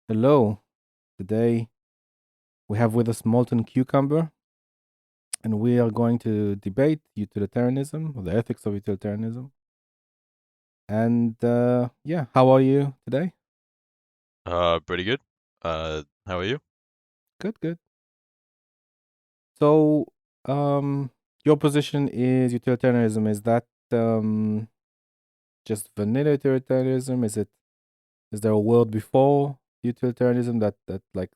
Hello. Today we have with us MoltenCucumber, and we are going to debate utilitarianism or the ethics of utilitarianism. And yeah, how are you today? Pretty good. How are you? Good, good. So, your position is utilitarianism. Is that just vanilla utilitarianism? Is there a world before utilitarianism that like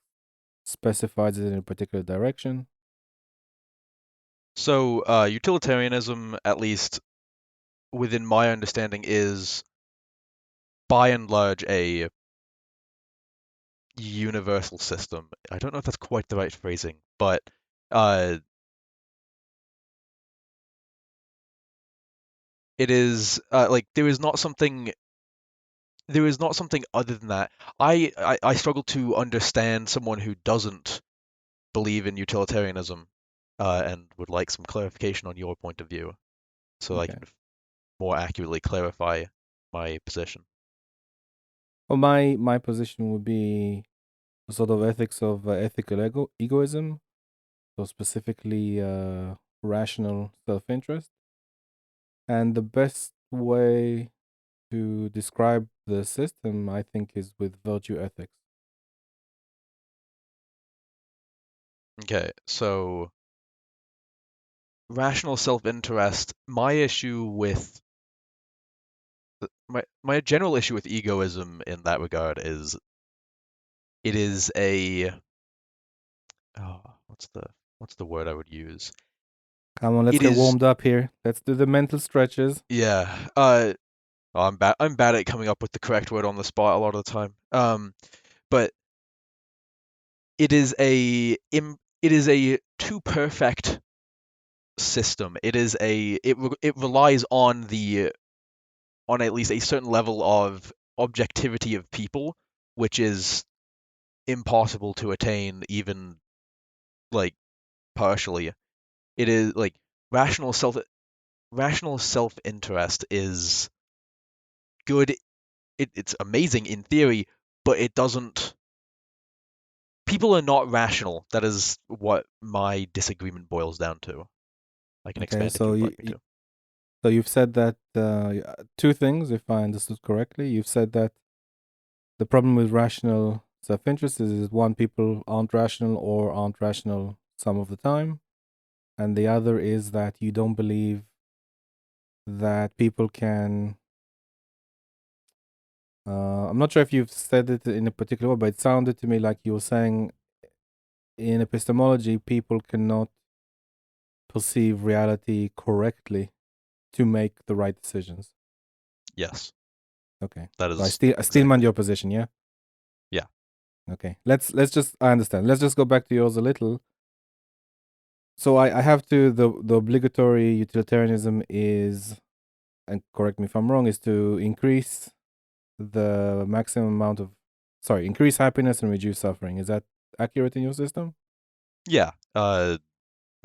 specifies it in a particular direction? So, utilitarianism, at least within my understanding, is by and large a universal system. I don't know if that's quite the right phrasing, but uh, it is like there is not something other than that. I struggle to understand someone who doesn't believe in utilitarianism, and would like some clarification on your point of view, so I Okay. can more accurately clarify my position. Well, my position would be a sort of ethics of ethical egoism, so specifically rational self-interest. And the best way to describe the system, I think, is with virtue ethics. Okay, so rational self-interest. My general issue with egoism in that regard is it is a oh, what's the word I would use? Come on, let's It get is warmed up here. Let's do the mental stretches. yeah. I'm bad at coming up with the correct word on the spot a lot of the time. But it is a too perfect system. It relies on the on at least a certain level of objectivity of people, which is impossible to attain even like partially. It is like rational self rational self-interest is good. It's amazing in theory, but it doesn't. People are not rational. That is what my disagreement boils down to. I can Okay, expand if you so would you, like me you to. so you've said that two things, if I understood correctly. You've said that the problem with rational self-interest is one, people aren't rational or aren't rational some of the time, and the other is that you don't believe that people can. I'm not sure if you've said it in a particular way, but it sounded to me like you were saying in epistemology, people cannot perceive reality correctly to make the right decisions. Yes, Okay, that so is I still mind exactly. your position. Yeah. Yeah. Okay. Let's just I understand. Let's just go back to yours a little. So I have to the obligatory utilitarianism is, and correct me if I'm wrong, is to increase the maximum amount of increase happiness and reduce suffering. Is that accurate in your system? Yeah.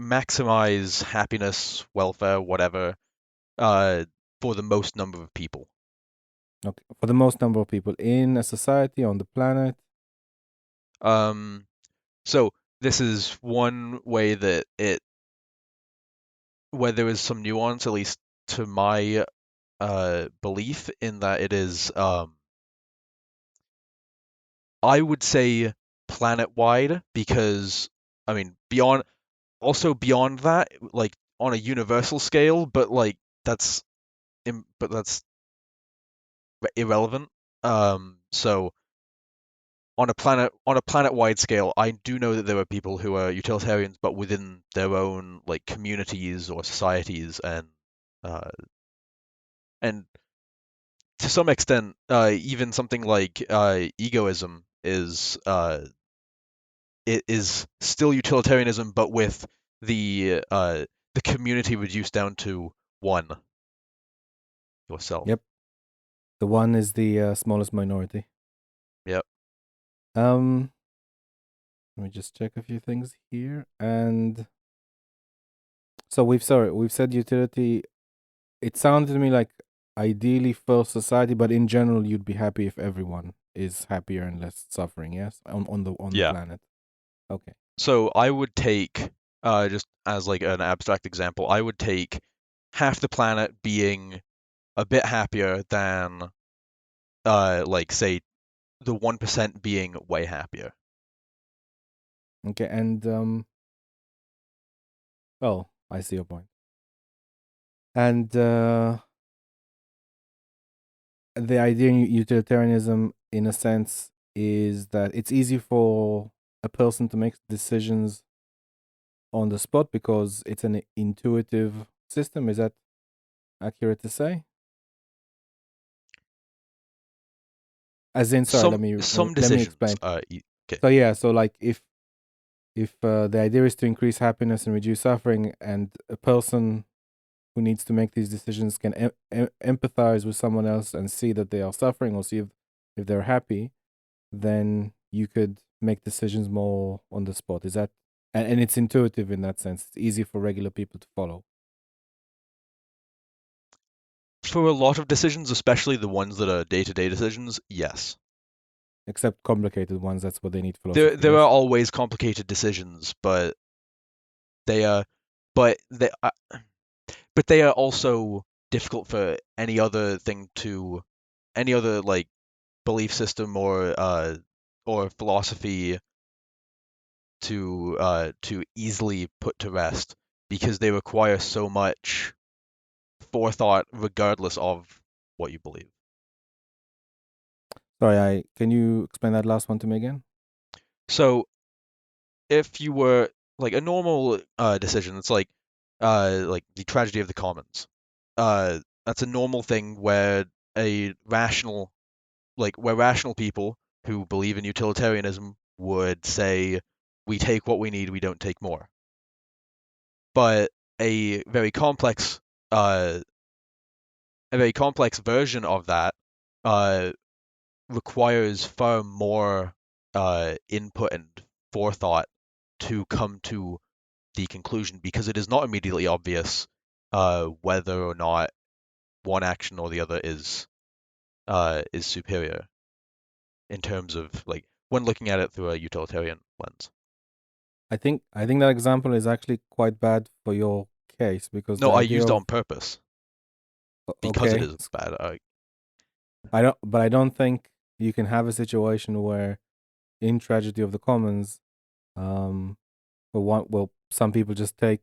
Maximize happiness, welfare, whatever, uh, for the most number of people. Okay. For the most number of people in a society on the planet. Um, so this is one way that it where there is some nuance, at least to my belief, in that it is I would say planet wide because I mean beyond that, like on a universal scale, but like that's that's irrelevant. So on a planet wide scale, I do know that there are people who are utilitarians, but within their own like communities or societies, uh, and to some extent, even something like egoism it is still utilitarianism, but with the community reduced down to one, yourself. Yep. The one is the smallest minority. Yep. Um, Let me just check a few things here. And so we've said utility. It sounded to me like ideally for society, but in general, you'd be happy if everyone is happier and less suffering. Yes, on the Yeah. planet. Okay. So I would take, just as like an abstract example, I would take half the planet being a bit happier than, like say the 1% being way happier. Okay. And well, I see your point. And the idea in utilitarianism, in a sense, is that it's easy for a person to make decisions on the spot because it's an intuitive system. Is that accurate to say? As in, sorry, Some some let me decisions, explain. okay. So yeah, so like if the idea is to increase happiness and reduce suffering, and a person who needs to make these decisions can empathize with someone else and see that they are suffering or see if they're happy, then you could make decisions more on the spot. Is that and it's intuitive in that sense. It's easy for regular people to follow, For a lot of decisions, especially the ones that are day-to-day decisions, yes. except complicated ones. That's what they need philosophy. There are Yes. always complicated decisions, but they are but they but they are also difficult for any other like belief system or philosophy to easily put to rest because they require so much forethought regardless of what you believe. Sorry, I can you explain that last one to me again? So if you were like a normal decision, it's like the tragedy of the commons. That's a normal thing where a rational where rational people who believe in utilitarianism would say we take what we need, we don't take more. But a very complex uh, a very complex version of that uh, requires far more input and forethought to come to the conclusion because it is not immediately obvious whether or not one action or the other is superior in terms of like when looking at it through a utilitarian lens. I think that example is actually quite bad for your case because No, the I idea used it of on purpose because it okay, is bad. I don't think you can have a situation where in tragedy of the commons, um, some people just take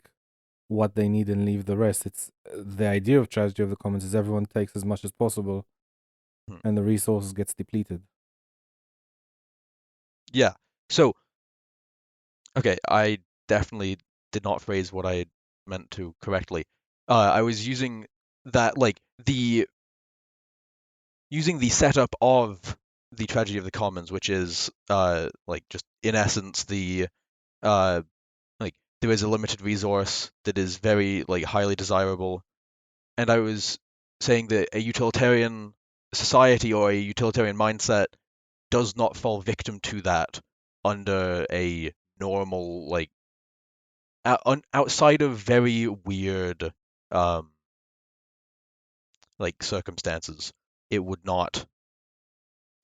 what they need and leave the rest. It's the idea of tragedy of the commons is everyone takes as much as possible, Hmm. and the resources gets depleted. Yeah. So, okay, I definitely did not phrase what I meant to correctly. I was using that like the using the setup of the tragedy of the commons, which is like just in essence the uh like there is a limited resource that is very like highly desirable, and I was saying that a utilitarian society or a utilitarian mindset does not fall victim to that under a normal like outside of very weird um like circumstances, it would not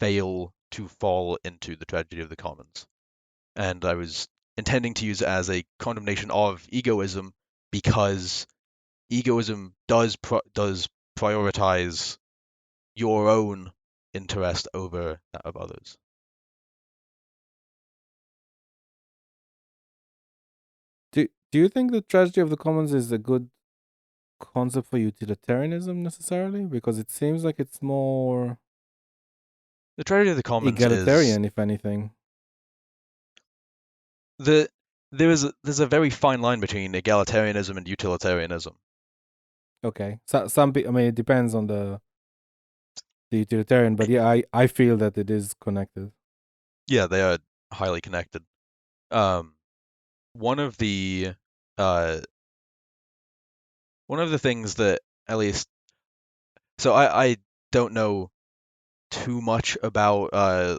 fail to fall into the tragedy of the commons. And I was intending to use it as a condemnation of egoism because egoism does prioritize your own interest over that of others. Do you think the tragedy of the commons is a good concept for utilitarianism necessarily? Because it seems like it's more The tragedy of the commons is egalitarian, if anything. the there's a very fine line between egalitarianism and utilitarianism. Okay, so some I mean, it depends on the utilitarian, but yeah, I feel that it is connected. Yeah, they are highly connected. Um, one of the uh, one of the things that at least I don't know too much about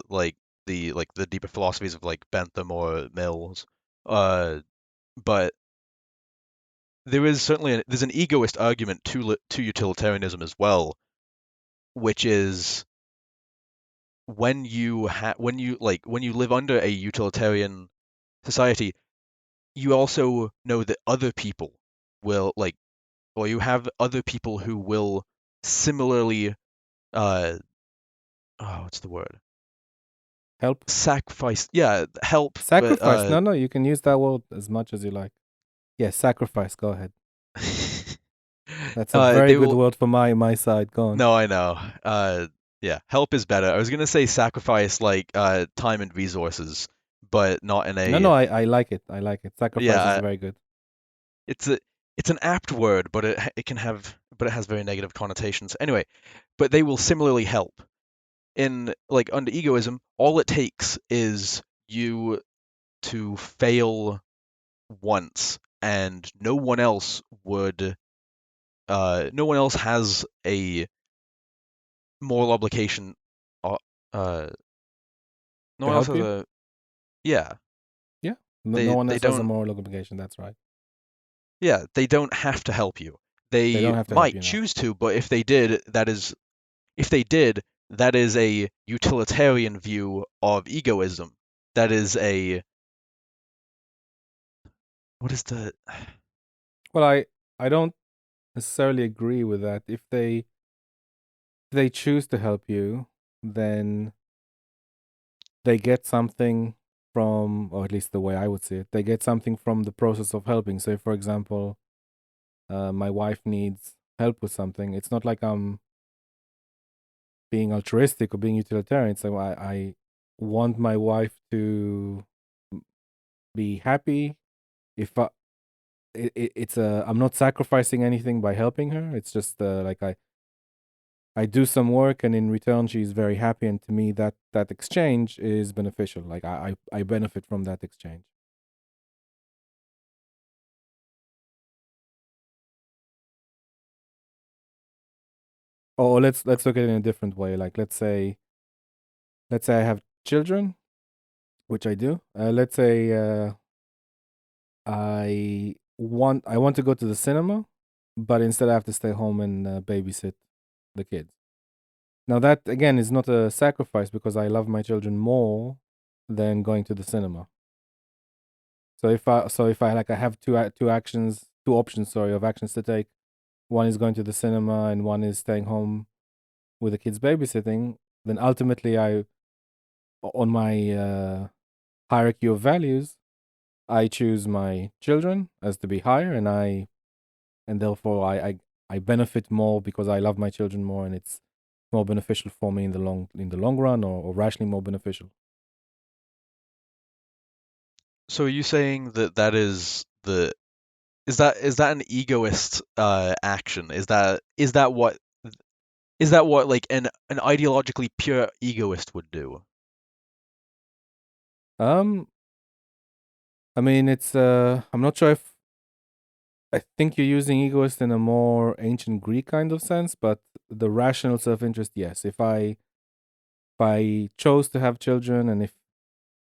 like the deeper philosophies of like Bentham or Mills, uh, but there's an egoist argument to utilitarianism as well, which is when you live under a utilitarian society, you also know that other people will or you have other people who will similarly uh what's the word? Help. Sacrifice, yeah, help, but Sacrifice. No, no, you can use that word as much as you like. Yeah, sacrifice. Go ahead. That's a very they good will. word for my side. Go on. No, I know. Yeah, help is better. I was gonna say sacrifice like time and resources, but not in No, a no, I like it. I like it. Sacrifice is yeah. very good. It's a it's an apt word, but it can have but it has very negative connotations. Anyway, but they will similarly help. In like under egoism, all it takes is you to fail once, and no one else has a moral obligation. Uh, uh, no To one else help has you? a yeah. Yeah. No, no one They else has a don't moral obligation. That's right. yeah they don't have to help you. They They don't have to help might you now. choose to, but if they did, that is a utilitarian view of egoism. That is a what is the Well, I don't necessarily agree with that. If they choose to help you, then they get something from, or at least the way I would see it, they get something from the process of helping. So, if, for example, my wife needs help with something, it's not like I'm being altruistic or being utilitarian. So, I want my wife to be happy. If I, it's I'm not sacrificing anything by helping her. It's just like I do some work, and in return she's very happy, and to me that exchange is beneficial. Like I benefit from that exchange. Or let's look at it in a different way. Like let's say I have children, which I do. Let's say I want to go to the cinema, but instead I have to stay home and babysit the kids. Now that again is not a sacrifice because I love my children more than going to the cinema. So if I like I have two options, sorry, of actions to take. One is going to the cinema and one is staying home with the kids babysitting. Then ultimately, on my hierarchy of values, I choose my children as to be higher, and therefore I benefit more because I love my children more, and it's more beneficial for me in the long run, or rationally more beneficial. so are you saying that that is that an egoist action? Is that what like an ideologically pure egoist would do? Um, I mean, it's I'm not sure if I think you're using egoist in a more ancient Greek kind of sense, but the rational self-interest, yes. If I chose to have children, and if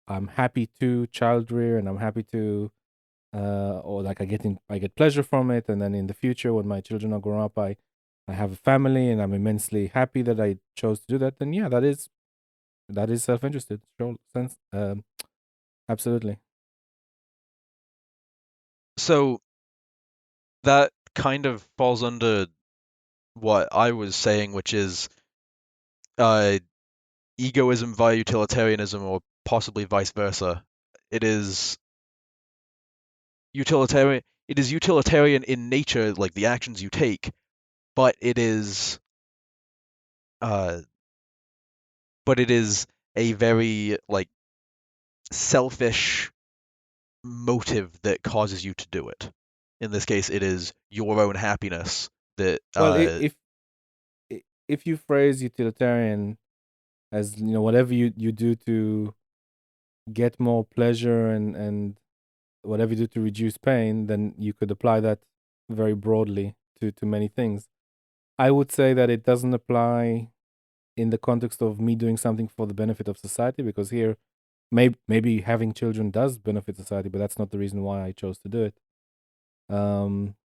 I'm happy to child rear, and I'm happy to or like I get pleasure from it, and then in the future when my children are grown up, I have a family and I'm immensely happy that I chose to do that, then yeah, that is self-interested. Sure, sense. Absolutely. So that kind of falls under what I was saying, which is uh, egoism via utilitarianism, or possibly vice versa. It is utilitarian. It is utilitarian in nature, like the actions you take, but uh, it is a very like selfish motive that causes you to do it. In this case, it is your own happiness that Well, if you phrase utilitarian as whatever you do to get more pleasure, and whatever you do to reduce pain, then you could apply that very broadly to many things. I would say that it doesn't apply in the context of me doing something for the benefit of society, because here maybe having children does benefit society, but that's not the reason why I chose to do it. Um,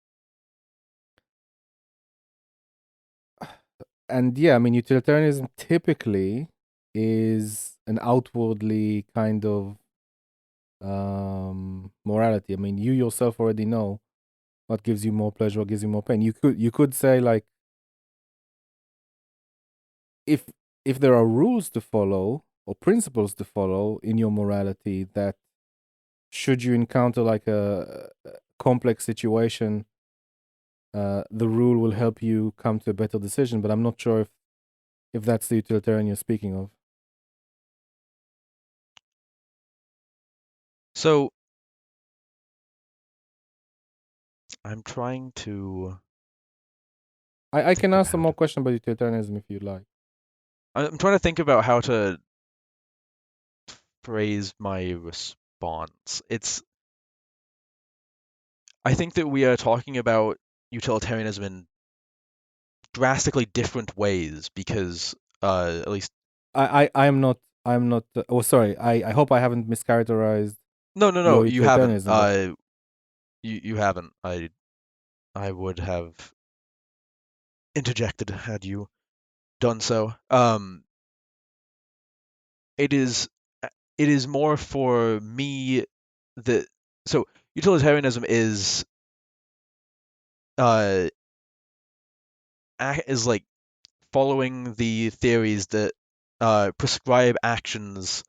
and yeah, I mean, utilitarianism typically. is an outwardly kind of morality. I mean, you yourself already know what gives you more pleasure, what gives you more pain. You could say like if if there are rules to follow or principles to follow in your morality that should you encounter like a complex situation, the rule will help you come to a better decision. But I'm not sure if that's the utilitarian you're speaking of. So I'm trying to I can think of ask some how more to. questions about utilitarianism if you'd like. I'm trying to think about how to phrase my response. I think that we are talking about utilitarianism in drastically different ways because, at least, I am not. I'm not. Oh, sorry. I hope I haven't mischaracterized no, no, no, your you haven't. utilitarianism, but You haven't. I would have interjected had you done so. It is it is more for me that so utilitarianism uh is like following the theories that prescribe actions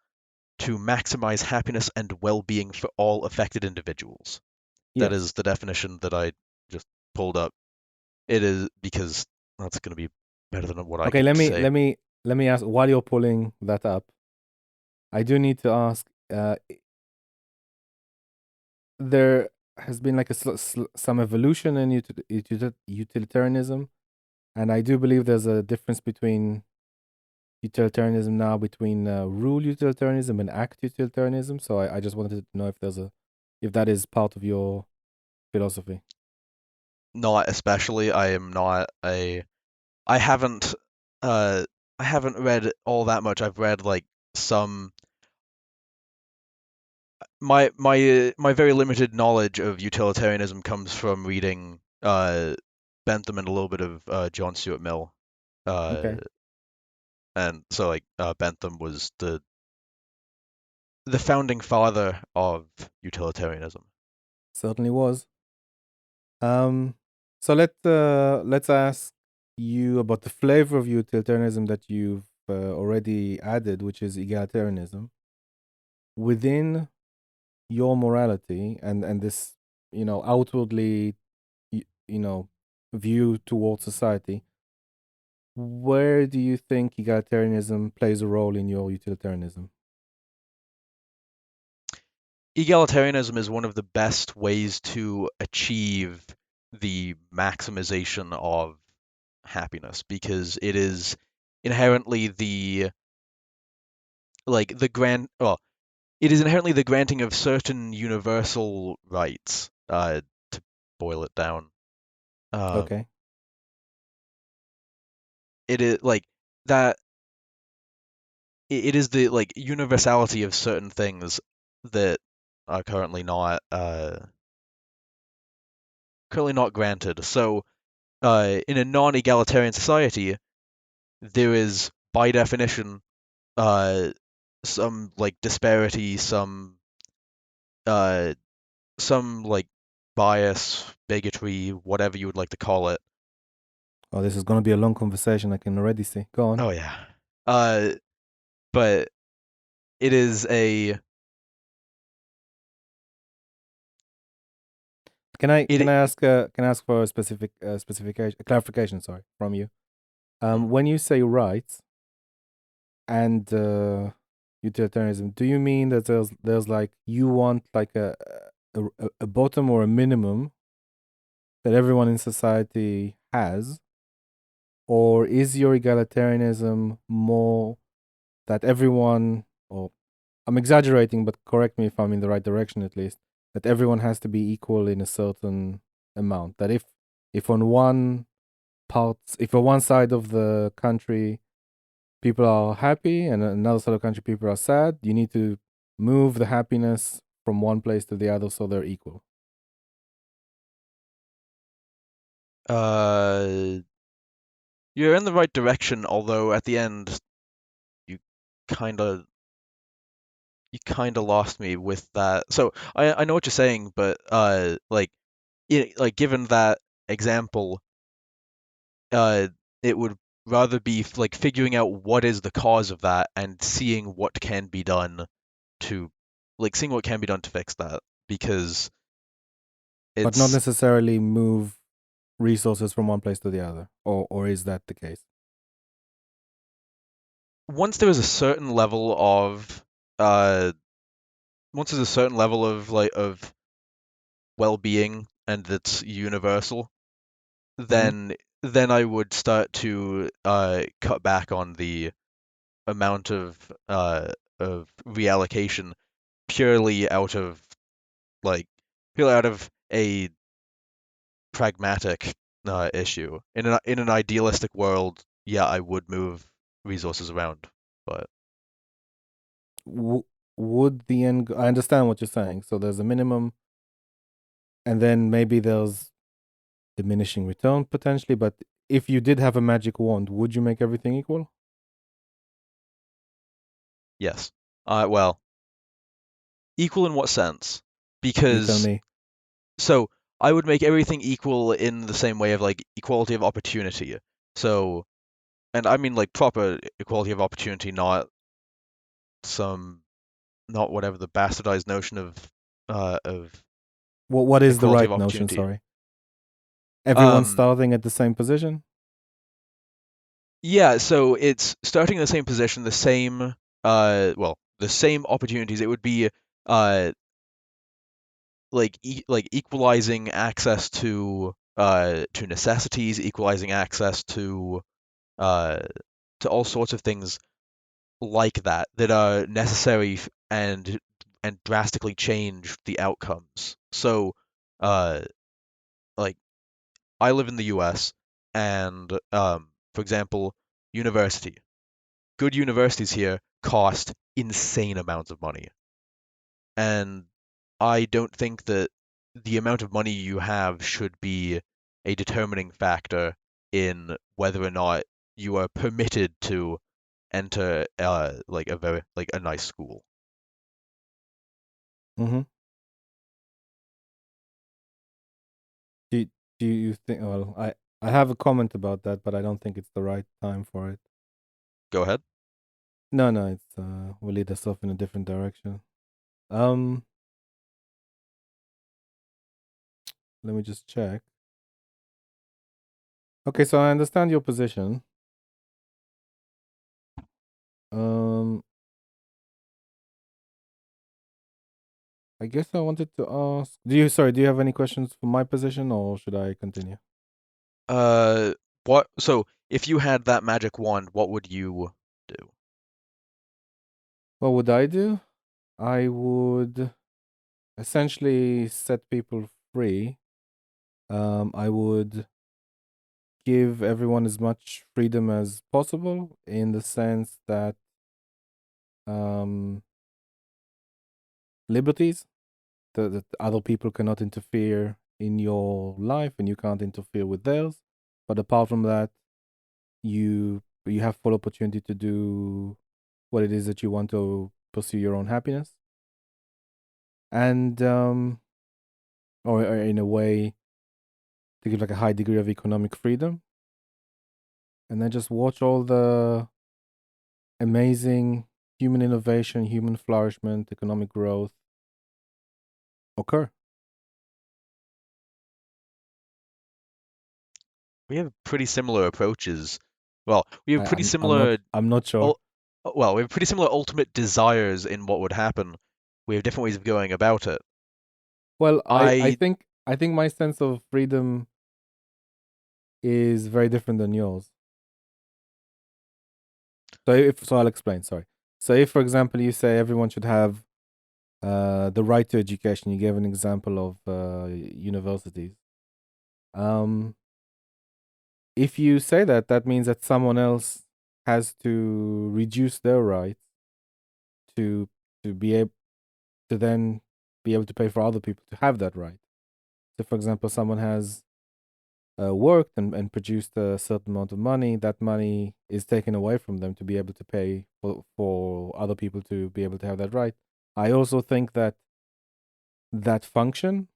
to maximize happiness and well-being for all affected individuals. That yes. is the definition that I just pulled up. It is because that's going to be better than what I Okay. could Let me say. let me let me ask. While you're pulling that up, I do need to ask. There has been like some evolution in utilitarianism, and I do believe there's a difference between utilitarianism now between rule utilitarianism and act utilitarianism. So I just wanted to know if that is part of your philosophy. Not especially. I am not a. I haven't. Uh, I haven't read all that much. I've read like some. My very limited knowledge of utilitarianism comes from reading Bentham and a little bit of John Stuart Mill. Uh, Okay, and so like Bentham was the founding father of utilitarianism. certainly was. Um, so let's ask you about the flavor of utilitarianism that you've already added, which is egalitarianism. Within your morality and this, outwardly, you know, view towards society, where do you think egalitarianism plays a role in your utilitarianism? Egalitarianism is one of the best ways to achieve the maximization of happiness because it is inherently the grand well it is inherently the granting of certain universal rights, to boil it down. Um, Okay. it is like that. It is the like universality of certain things that are currently not granted. So, in a non-egalitarian society, there is by definition uh, some like disparity, uh, some like bias, bigotry, whatever you would like to call it. Oh, this is going to be a long conversation. I can already see. Go on. Oh yeah. Uh, but it is a Can it. I ask for a specification, a clarification? Sorry, from you. Mm. When you say rights and utilitarianism, do you mean that there's like you want like a bottom or a minimum that everyone in society has, or is your egalitarianism more that everyone, or I'm exaggerating, but correct me if I'm in the right direction at least, that everyone has to be equal in a certain amount. That if on one if on one side of the country people are happy and another side of the country people are sad, you need to move the happiness from one place to the other so they're equal. Uh, you're in the right direction, although at the end kind of you kind of lost me with that. So I know what you're saying, but like given that example, uh, it would rather be like figuring out what is the cause of that and seeing what can be done to seeing what can be done to fix that because but not it's necessarily move resources from one place to the other, or is that the case? once there is a certain level of uh once there's a certain level of well-being and it's universal, Hmm. then I would start to cut back on the amount of reallocation purely out of like purely out of a pragmatic issue. In an idealistic world, yeah, I would move resources around, but W- would the end? I understand what you're saying. So there's a minimum, and then maybe there's diminishing return potentially. But if you did have a magic wand, would you make everything equal? yes. Well, equal in what sense? You tell Because me. so I would make everything equal in the same way of like equality of opportunity. So, and I mean like proper equality of opportunity, some not whatever the bastardized notion of What is the equality of right notion? opportunity. Sorry. Everyone's Um, starting at the same position. yeah, so it's starting in the same position, the same opportunities. It would be uh like equalizing access to necessities, equalizing access uh to all sorts of things like that that are necessary and drastically change the outcomes. So, uh, like I live in the U.S. and for example, university. Good universities here cost insane amounts of money, and I don't think that the amount of money you have should be a determining factor in whether or not you are permitted to enter like a nice school. Mm-hmm. Do do you think? Well, I have a comment about that, but I don't think it's the right time for it. Go ahead. No, no, it's will lead us off in a different direction. Um, let me just check. Okay, so I understand your position. Um, I guess I wanted to ask. Sorry? Do you have any questions for my position, or should I continue? Uh, what? So, if you had that magic wand, what would you do? What would I do? I would essentially set people free. I would give everyone as much freedom as possible in the sense that um, liberties that other people cannot interfere in your life and you can't interfere with theirs. But apart from that, you have full opportunity to do what it is that you want to pursue your own happiness, and or in a way to give like a high degree of economic freedom, and then just watch all the amazing human innovation, human flourishment, economic growth occur. We have pretty similar approaches. Well, we have pretty I'm not similar, sure. ul- well, we have pretty similar ultimate desires in what would happen. We have different ways of going about it. Well, I, I think my sense of freedom is very different than yours. So I'll explain. Sorry. So if, for example, you say everyone should have the right to education, you gave an example of universities. Um, if you say that, that means that someone else has to reduce their rights to be able to then be able to pay for other people to have that right. So, for example, someone has worked and produced a certain amount of money, that money is taken away from them to be able to pay for other people to be able to have that right. I also think that that function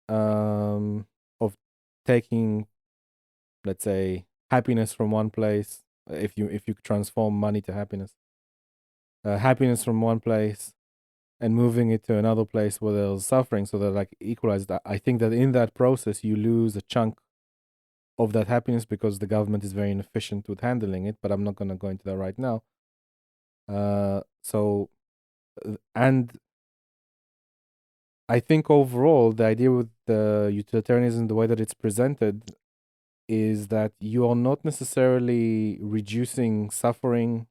um, of taking, let's say, happiness from one place, if you transform money to happiness, happiness from one place and moving it to another place where there's suffering, so that like equalize that. I think that in that process you lose a chunk of that happiness because the government is very inefficient with handling it. But I'm not going to go into that right now. And I think overall the idea with the utilitarianism, the way that it's presented, is that you are not necessarily reducing suffering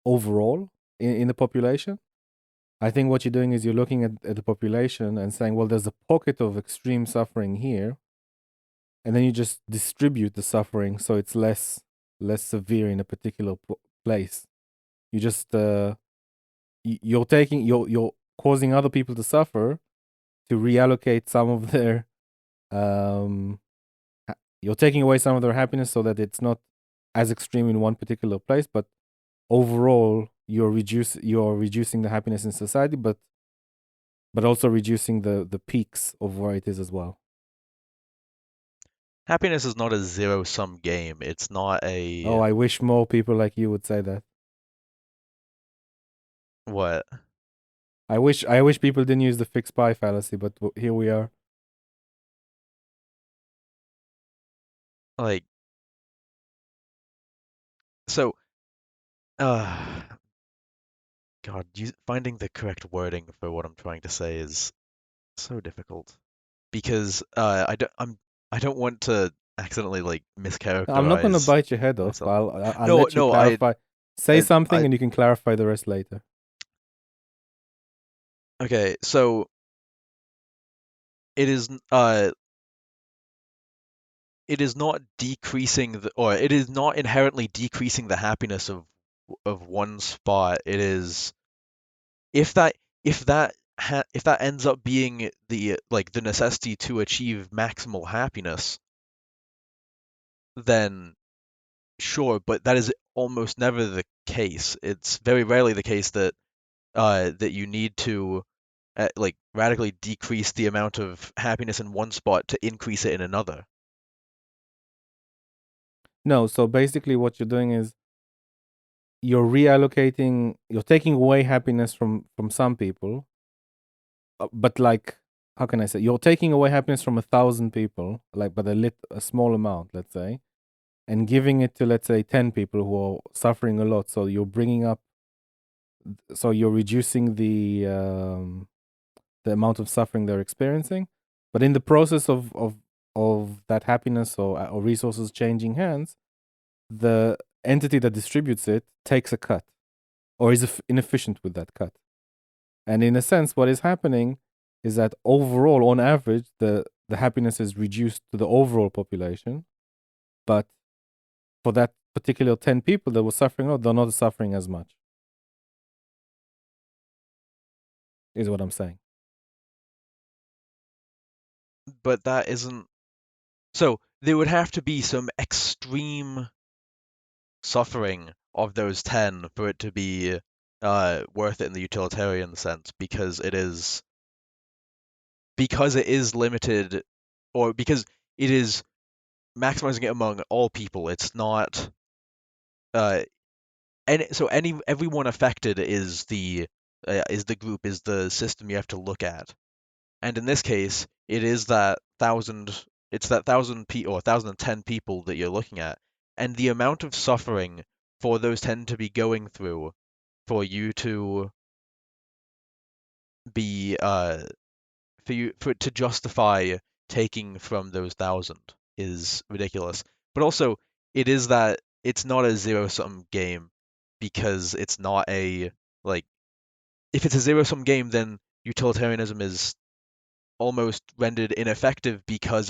overall in the population. I think what you're doing is you're looking at the population and saying, well, there's a pocket of extreme suffering here, and then you just distribute the suffering so it's less severe in a particular place. You just you're causing other people to suffer to reallocate some of their um you're taking away some of their happiness so that it's not as extreme in one particular place, but overall you're reducing the happiness in society, but also reducing the peaks of where it is as well. Happiness is not a zero-sum game. It's not Oh, a I wish more people like you would say that. what? I wish people didn't use the fixed pie fallacy, but here we are. Like so uh God, finding the correct wording for what I'm trying to say is so difficult because I don't want to accidentally like I'm not going to mischaracterize bite your head off. myself. I'll No, let you no, clarify. Say something I and you can clarify the rest later. okay, so it is it is not decreasing or it is not inherently decreasing the happiness of one spot. It is if that if that ends up being the like the necessity to achieve maximal happiness, then sure, but that is almost never the case. It's very rarely the case that that you need to like radically decrease the amount of happiness in one spot to increase it in another. No, so basically what you're doing is you're reallocating, you're taking away happiness from some people, but like, how can I say, you're taking away happiness from 1,000 people, like, but a small amount, let's say, and giving it to, let's say, 10 people who are suffering a lot. So you're bringing up, so you're reducing the amount of suffering they're experiencing, but in the process of that happiness or resources changing hands, the entity that distributes it takes a cut or is inefficient with that cut. And in a sense, what is happening is that overall, on average, the happiness is reduced to the overall population. But for that particular 10 people that were suffering, they're not suffering as much, is what I'm saying. But that isn't so there would have to be some extreme suffering of those 10 for it to be worth it in the utilitarian sense because it is limited or because it is maximizing it among all people. It's not uh everyone affected is the group is the system you have to look at. And in this case, it is that thousand it's that thousand or 1,010 people that you're looking at, and the amount of suffering for those 10 to be going through for you to be for it to justify taking from those 1,000 is ridiculous. But also, it is that it's not a zero sum game because it's not a like if it's a zero sum game, then utilitarianism is almost rendered ineffective because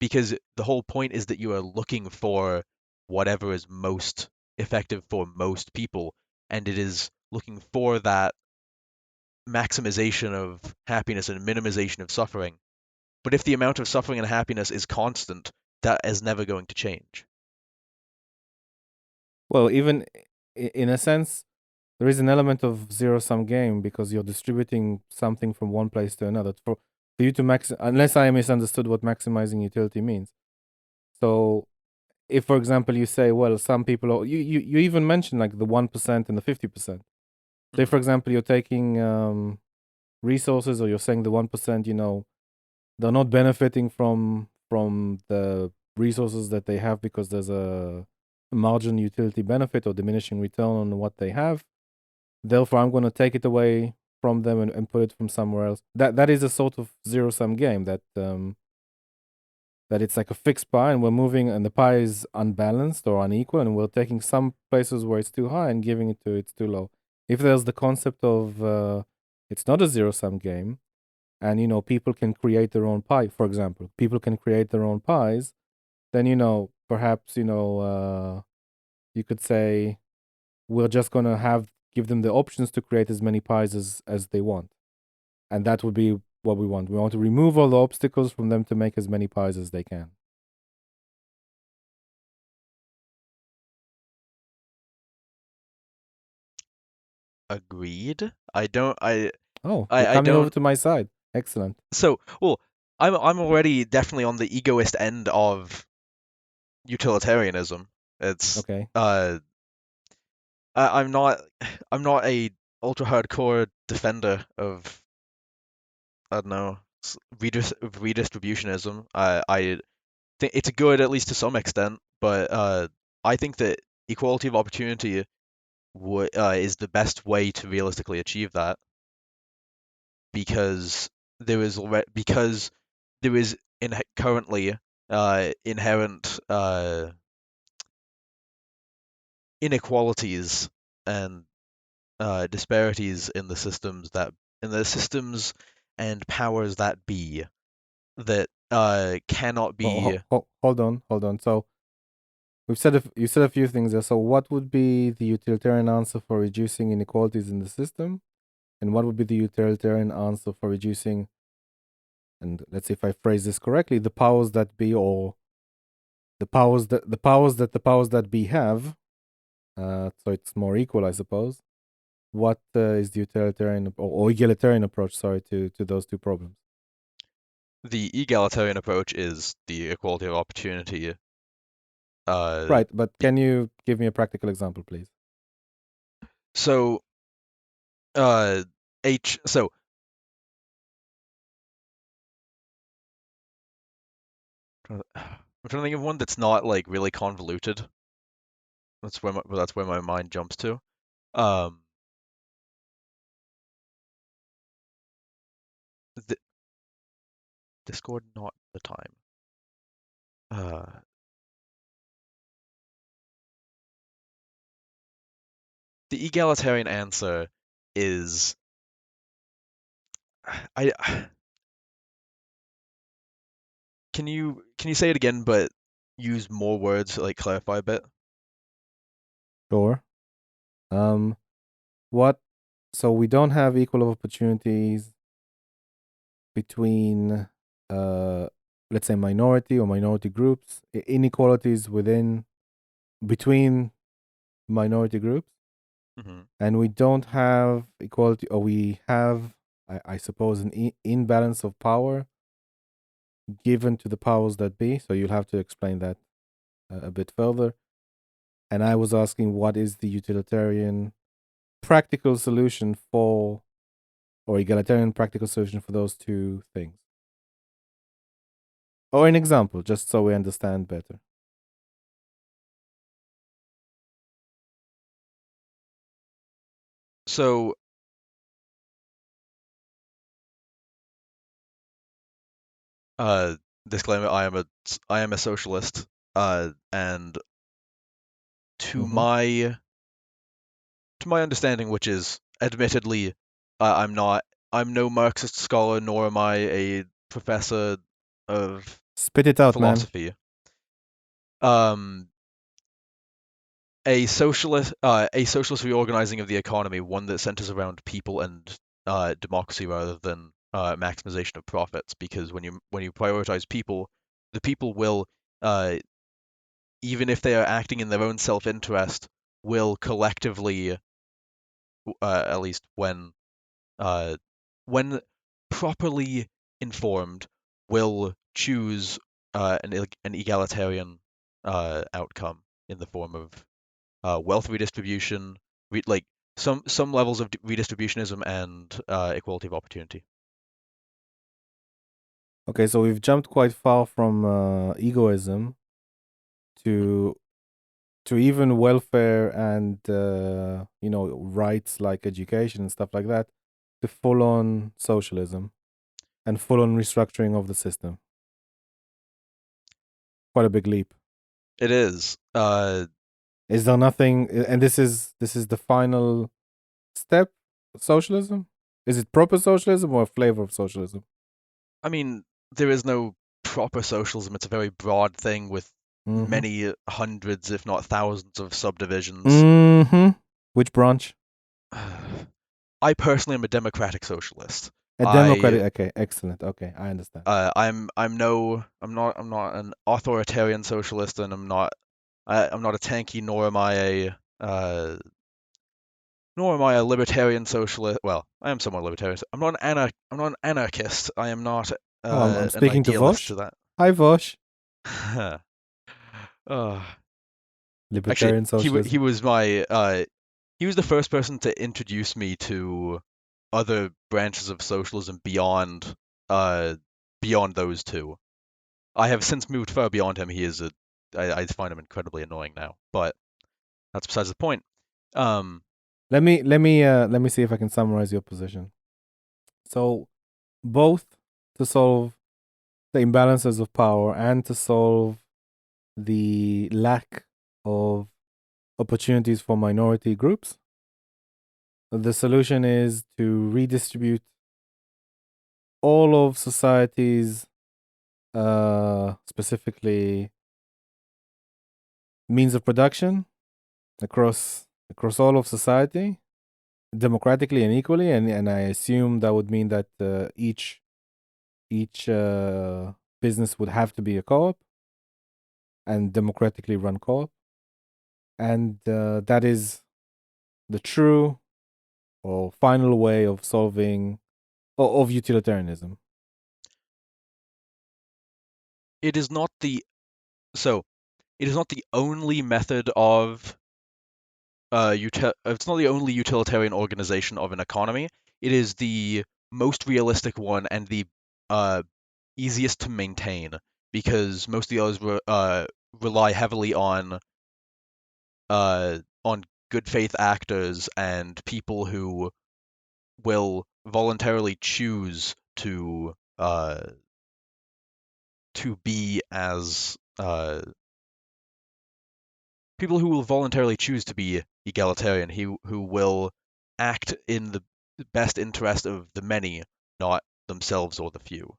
the whole point is that you are looking for whatever is most effective for most people, and it is looking for that maximization of happiness and minimization of suffering. But if the amount of suffering and happiness is constant, that is never going to change. Well, even in a sense, there is an element of zero sum game because you're distributing something from one place to another for you to max. Unless I misunderstood what maximizing utility means. So, if for example you say, well, some people you even mentioned like the 1% and the 50%. Say Mhm. for example you're taking resources, or you're saying the 1%, they're not benefiting from the resources that they have because there's a margin utility benefit or diminishing return on what they have. Therefore, I'm going to take it away from them and put it from somewhere else. That is a sort of zero sum game that it's like a fixed pie, and we're moving, and the pie is unbalanced or unequal, and we're taking some places where it's too high and giving it to it's too low. If there's the concept of it's not a zero sum game, and people can create their own pie. For example, people can create their own pies. Then perhaps you could say we're just gonna give them the options to create as many pies as they want, and that would be what we want. We want to remove all the obstacles from them to make as many pies as they can. Agreed. I don't. Oh, you're I coming over don't. to my side. Excellent. So, well, I'm already definitely on the egoist end of utilitarianism. It's Okay. I'm not a ultra hardcore defender of, I don't know, redistributionism. I think it's good, at least to some extent, but I think that equality of opportunity is the best way to realistically achieve that, because there is currently inherent inequalities and disparities in the systems and powers that be, that cannot be. Hold on. So you said a few things there. So what would be the utilitarian answer for reducing inequalities in the system, and what would be the utilitarian answer for reducing, and let's see if I phrase this correctly, the powers that be, or the powers that be have. So it's more equal, I suppose. What is the utilitarian or egalitarian approach? Sorry, to those two problems. The egalitarian approach is the equality of opportunity. Uh, Right, but be- can you give me a practical example, please? so uh, so I'm trying to think of one that's not like really convoluted. That's where my mind jumps to. Um, the Discord, not the time. Uh, the egalitarian answer is, I can you say it again, but use more words to like clarify a bit? Sure. Um, what? So we don't have equal opportunities between, uh, let's say, minority or minority groups, inequalities between minority groups, Hmm. and we don't have equality, or we have, I suppose, an imbalance of power given to the powers that be. So you'll have to explain that a bit further. And I was asking, what is the utilitarian practical solution for, or egalitarian practical solution for those two things? Or an example, just so we understand better. So, uh, disclaimer: I am a socialist, and to Mm-hmm. my understanding, which is admittedly, I'm not, I'm no Marxist scholar, nor am I a professor of Spit it out, man. philosophy. Um, a socialist reorganizing of the economy, one that centers around people and democracy rather than maximization of profits, because when you prioritize people, the people will, uh, even if they are acting in their own self-interest, will collectively, at least uh, when properly informed, will choose an egalitarian outcome in the form of wealth redistribution, like some levels of redistributionism and equality of opportunity. Okay, so we've jumped quite far from egoism to even welfare and rights like education and stuff like that, to full on socialism and full on restructuring of the system. Quite a big leap. It is. Is there nothing? And this is the final step. Socialism. Is it proper socialism or a flavor of socialism? I mean, there is no proper socialism. It's a very broad thing with Mm-hmm. many hundreds, if not thousands, of subdivisions. Mm-hmm. Which branch? I personally am a democratic socialist. A democratic. Okay, excellent. Okay, I understand. I'm not an authoritarian socialist, and I'm not a tanky, nor am I a libertarian socialist. Well, I am somewhat libertarian. I'm not an anarchist. I am not Oh, I'm an speaking to idealist Vosh. to that. Hi, Vosh. uh, Actually, Libertarian he socialism. was he was the first person to introduce me to other branches of socialism uh beyond those two. I have since moved far beyond him. I find him incredibly annoying now, but that's besides the point. Um, Let me see if I can summarize your position. So, both to solve the imbalances of power and to solve the lack of opportunities for minority groups, the solution is to redistribute all of society's, specifically means of production across all of society, democratically and equally. And I assume that would mean that each business would have to be a co-op and democratically run co-op, and that is the true or final way of solving of utilitarianism. it is not the so it is not the only method of it's not the only utilitarian organization of an economy. It is the most realistic one and the uh, easiest to maintain, because most of the others rely heavily on good faith actors and people who will voluntarily choose to be as people who will voluntarily choose to be egalitarian, who will act in the best interest of the many, not themselves or the few.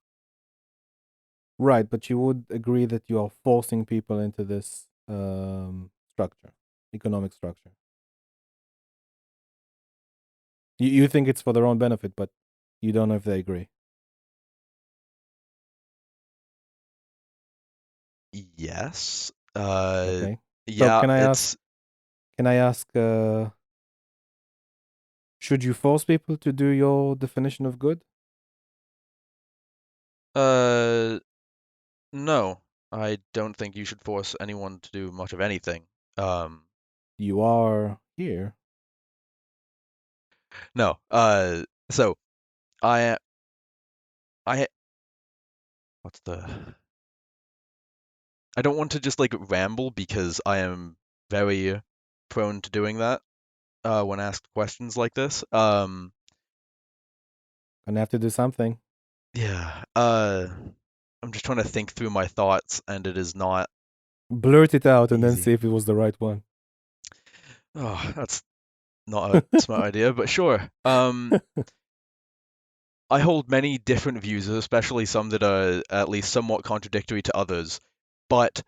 Right, but you would agree that you are forcing people into this structure, economic structure. You think it's for their own benefit, but you don't know if they agree. Yes. Okay. So Yeah, it's can I ask, should you force people to do your definition of good? uh no. I don't think you should force anyone to do much of anything. Um You are here. no. So I I what's the I don't want to just like ramble, because I am very prone to doing that when asked questions like this. Gonna have to do something. Yeah. I'm just trying to think through my thoughts, and it is not Blurt it out and then easy. see if it was the right one. Oh, that's not a smart idea, but sure. I hold many different views, especially some that are at least somewhat contradictory to others. But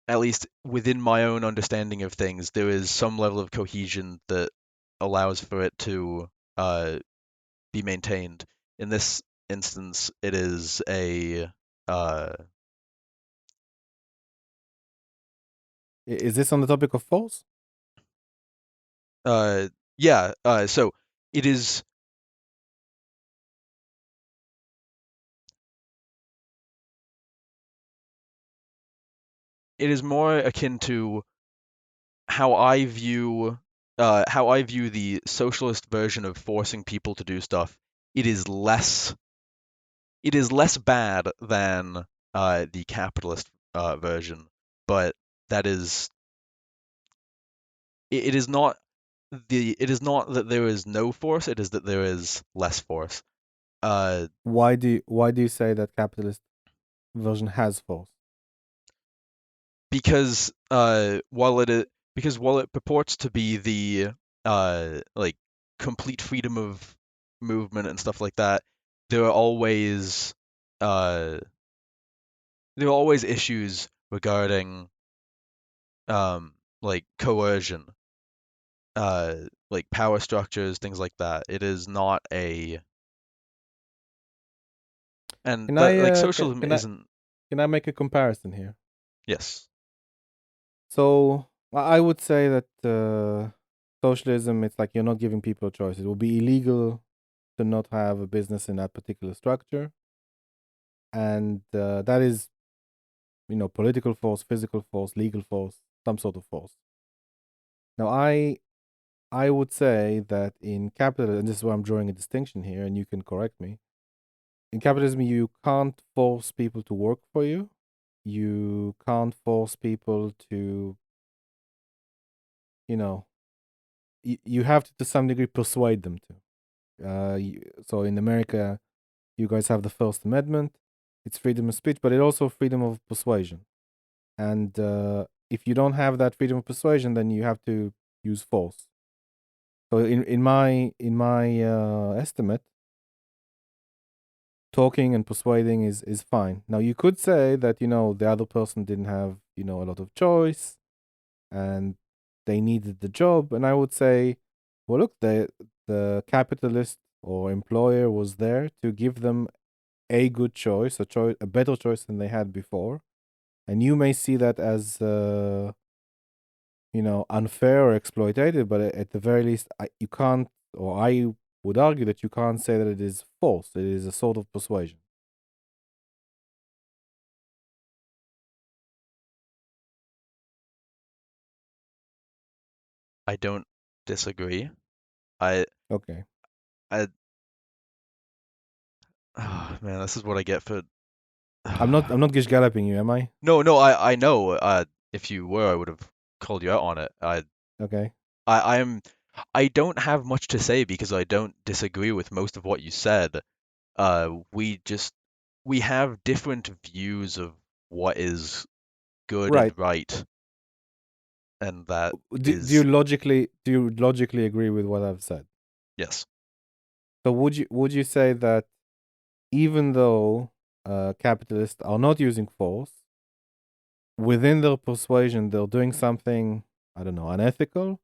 at least within my own understanding of things, there is some level of cohesion that allows for it to be maintained. In this instance, it is a uh, Is this on the topic of force? yeah. So it is more akin to how I view the socialist version of forcing people to do stuff. It is less bad than the capitalist version, but that is it is not that there is no force, it is that there is less force. Uh, Why do you say that capitalist version has force? because while it purports to be the like complete freedom of movement and stuff like that, there are always uh issues regarding like coercion, like power structures, things like that. It is not a and Can that I like uh socialism can I isn't. can I make a comparison here? Yes, So I would say that socialism, it's like you're not giving people a choice. It will be illegal to not have a business in that particular structure, and that is, political force, physical force, legal force, some sort of force. Now, I would say that in capitalism, and this is where I'm drawing a distinction here, and you can correct me. In capitalism, you can't force people to work for you. You can't force people to, you know, you have to some degree persuade them to. So in America, you guys have the First Amendment. It's freedom of speech, but it also freedom of persuasion. And if you don't have that freedom of persuasion, then you have to use force. So in my estimate, talking and persuading is fine. Now you could say that the other person didn't have a lot of choice, and they needed the job, and I would say, well, look, the capitalist or employer was there to give them a good choice, a better choice than they had before, and you may see that as unfair or exploitative, but at the very least, you can't, or I would argue that you can't say that it is false. It is a sort of persuasion. I don't disagree. I Okay. I oh, man, this is what I get for. I'm not gish galloping you, am I? No, no, I know. If you were, I would have called you out on it. Okay. I'm I don't have much to say because I don't disagree with most of what you said. We have different views of what is good Right. and right, and that Do you is logically agree with what I've said? yes. So would you say that even though capitalists are not using force, within their persuasion they're doing something, I don't know, unethical,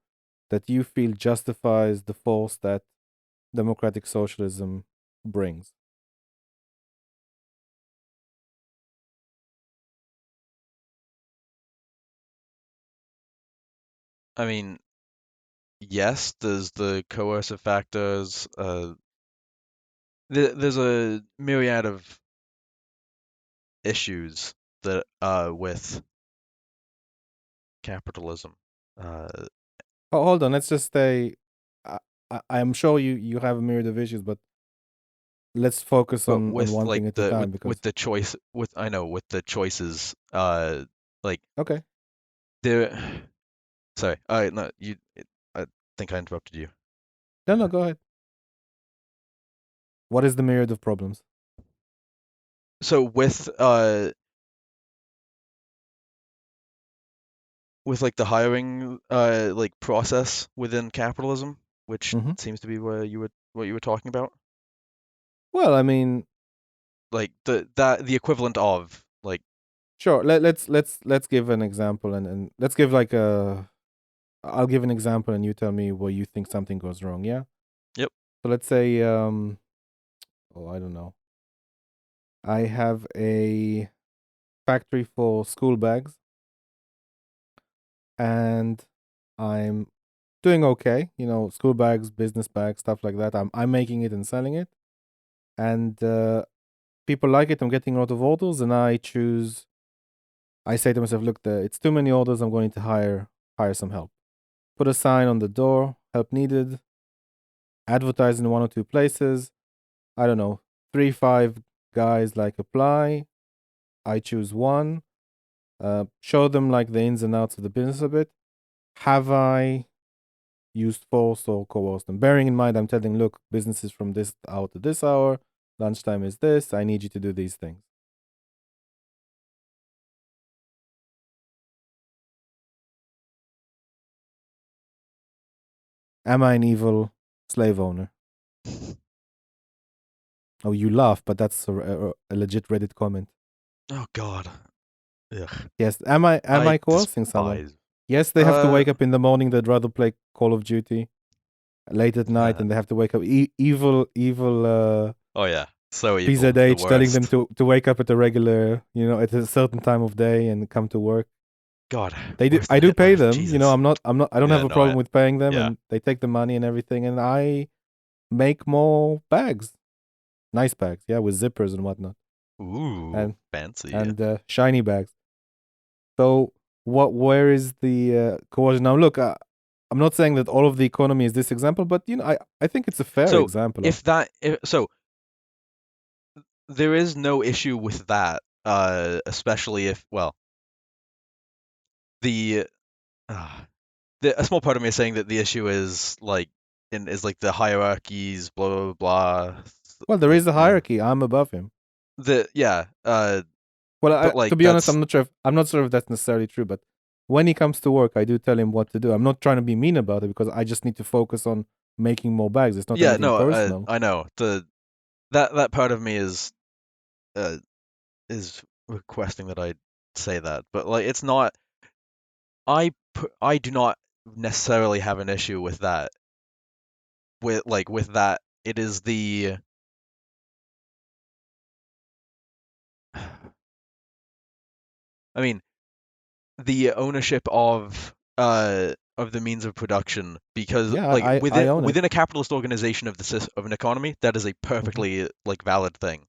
that you feel justifies the force that democratic socialism brings? I mean, yes, there's the coercive factors. There's a myriad of issues that with capitalism. Uh, Oh, hold on, let's just stay. I'm sure you have a myriad of issues, but let's focus but on with one like thing at a time with because the choice with I know with the choices like okay. there. Sorry, no, I think I interrupted you. No, no, go ahead. What is the myriad of problems? So with like the hiring like process within capitalism, which Hmm. seems to be what you were talking about, Well, I mean, like the equivalent of like sure. Let's give an example, and let's give like a. I'll give an example, and you tell me where you think something goes wrong. Yeah. yep. So let's say, oh, I don't know. I have a factory for school bags, and I'm doing okay. School bags, business bags, stuff like that. I'm making it and selling it, and people like it. I'm getting a lot of orders, and I choose. I say to myself, look, it's too many orders. I'm going to hire some help. Put a sign on the door, help needed. Advertise in one or two places. I don't know, 3, 5 guys like apply. I choose one. Show them like the ins and outs of the business a bit. Have I used force or coerced them? Bearing in mind, I'm telling, look, business is from this hour to this hour. Lunchtime is this. I need you to do these things. Am I an evil slave owner? Oh, you laugh, but that's a legit Reddit comment. Oh God. Ugh. Yes. Am I I coercing someone? despise. Yes, they have to wake up in the morning. They'd rather play Call of Duty late at night, and they have to wake up. Evil Oh yeah. So evil. The PZH telling them worst. to wake up at a regular, at a certain time of day and come to work. God. They do. Worse I than do pay Hitler. them. Jesus. I don't have Yeah. a No. problem with paying them, Yeah. and they take the money and everything, and I make more bags, nice bags, yeah, with zippers and whatnot, Ooh. and Fancy. shiny bags. So where is the coercion now? Look, I'm not saying that all of the economy is this example, but I think it's a fair So example of. so there is no issue with that. Especially if the uh, a small part of me is saying that the issue is like the hierarchies, blah blah blah. Well, there Like is a hierarchy. I'm above him. the yeah. Well, But to like be honest, that's I'm not sure if that's necessarily true, but when he comes to work, I do tell him what to do. I'm not trying to be mean about it because I just need to focus on making more bags. It's not yeah. anything No. personal. I know that part of me uh is requesting that I say that, but like it's not. I do not necessarily have an issue with that. With that, it is the I mean the ownership of the means of production, because Yeah, like I own it. within a capitalist organization of an economy, that is a Hmm. perfectly like valid thing.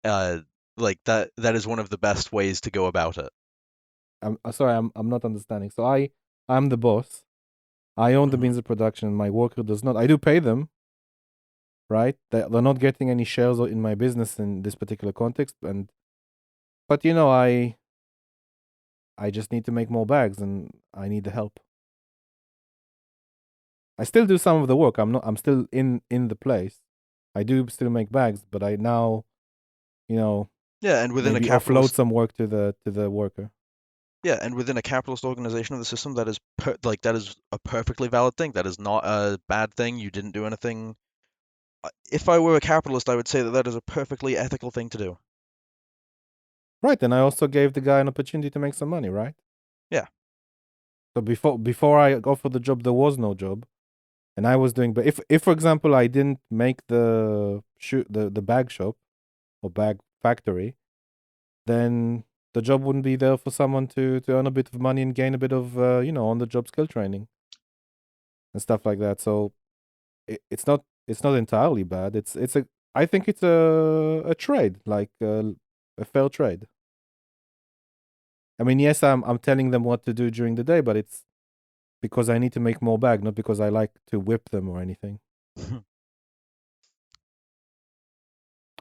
Uh, like that is one of the best ways to go about it. I'm sorry, I'm not understanding. So I'm the boss. I own the Mhm. means of production. My worker does not. I do pay them, right? They're not getting any shares in my business in this particular context, but I just need to make more bags, and I need the help. I still do some of the work. I'm still in the place. I do still make bags, but I now, you know, Yeah, and within a maybe offload capitalist some work to the worker. yeah, and within a capitalist organization of the system, that is a perfectly valid thing. That is not a bad thing. You didn't do anything. If I were a capitalist, I would say that that is a perfectly ethical thing to do. Right, and I also gave the guy an opportunity to make some money, right? Yeah. So before I offered the job, there was no job, and I was doing. But if for example I didn't make the bag shop or bag factory, then the job wouldn't be there for someone to earn a bit of money and gain a bit of on the job skill training and stuff like that. So it's not entirely bad. It's a I think it's a trade, like a fair trade. I mean, yes, I'm telling them what to do during the day, but it's because I need to make more bag, not because I like to whip them or anything.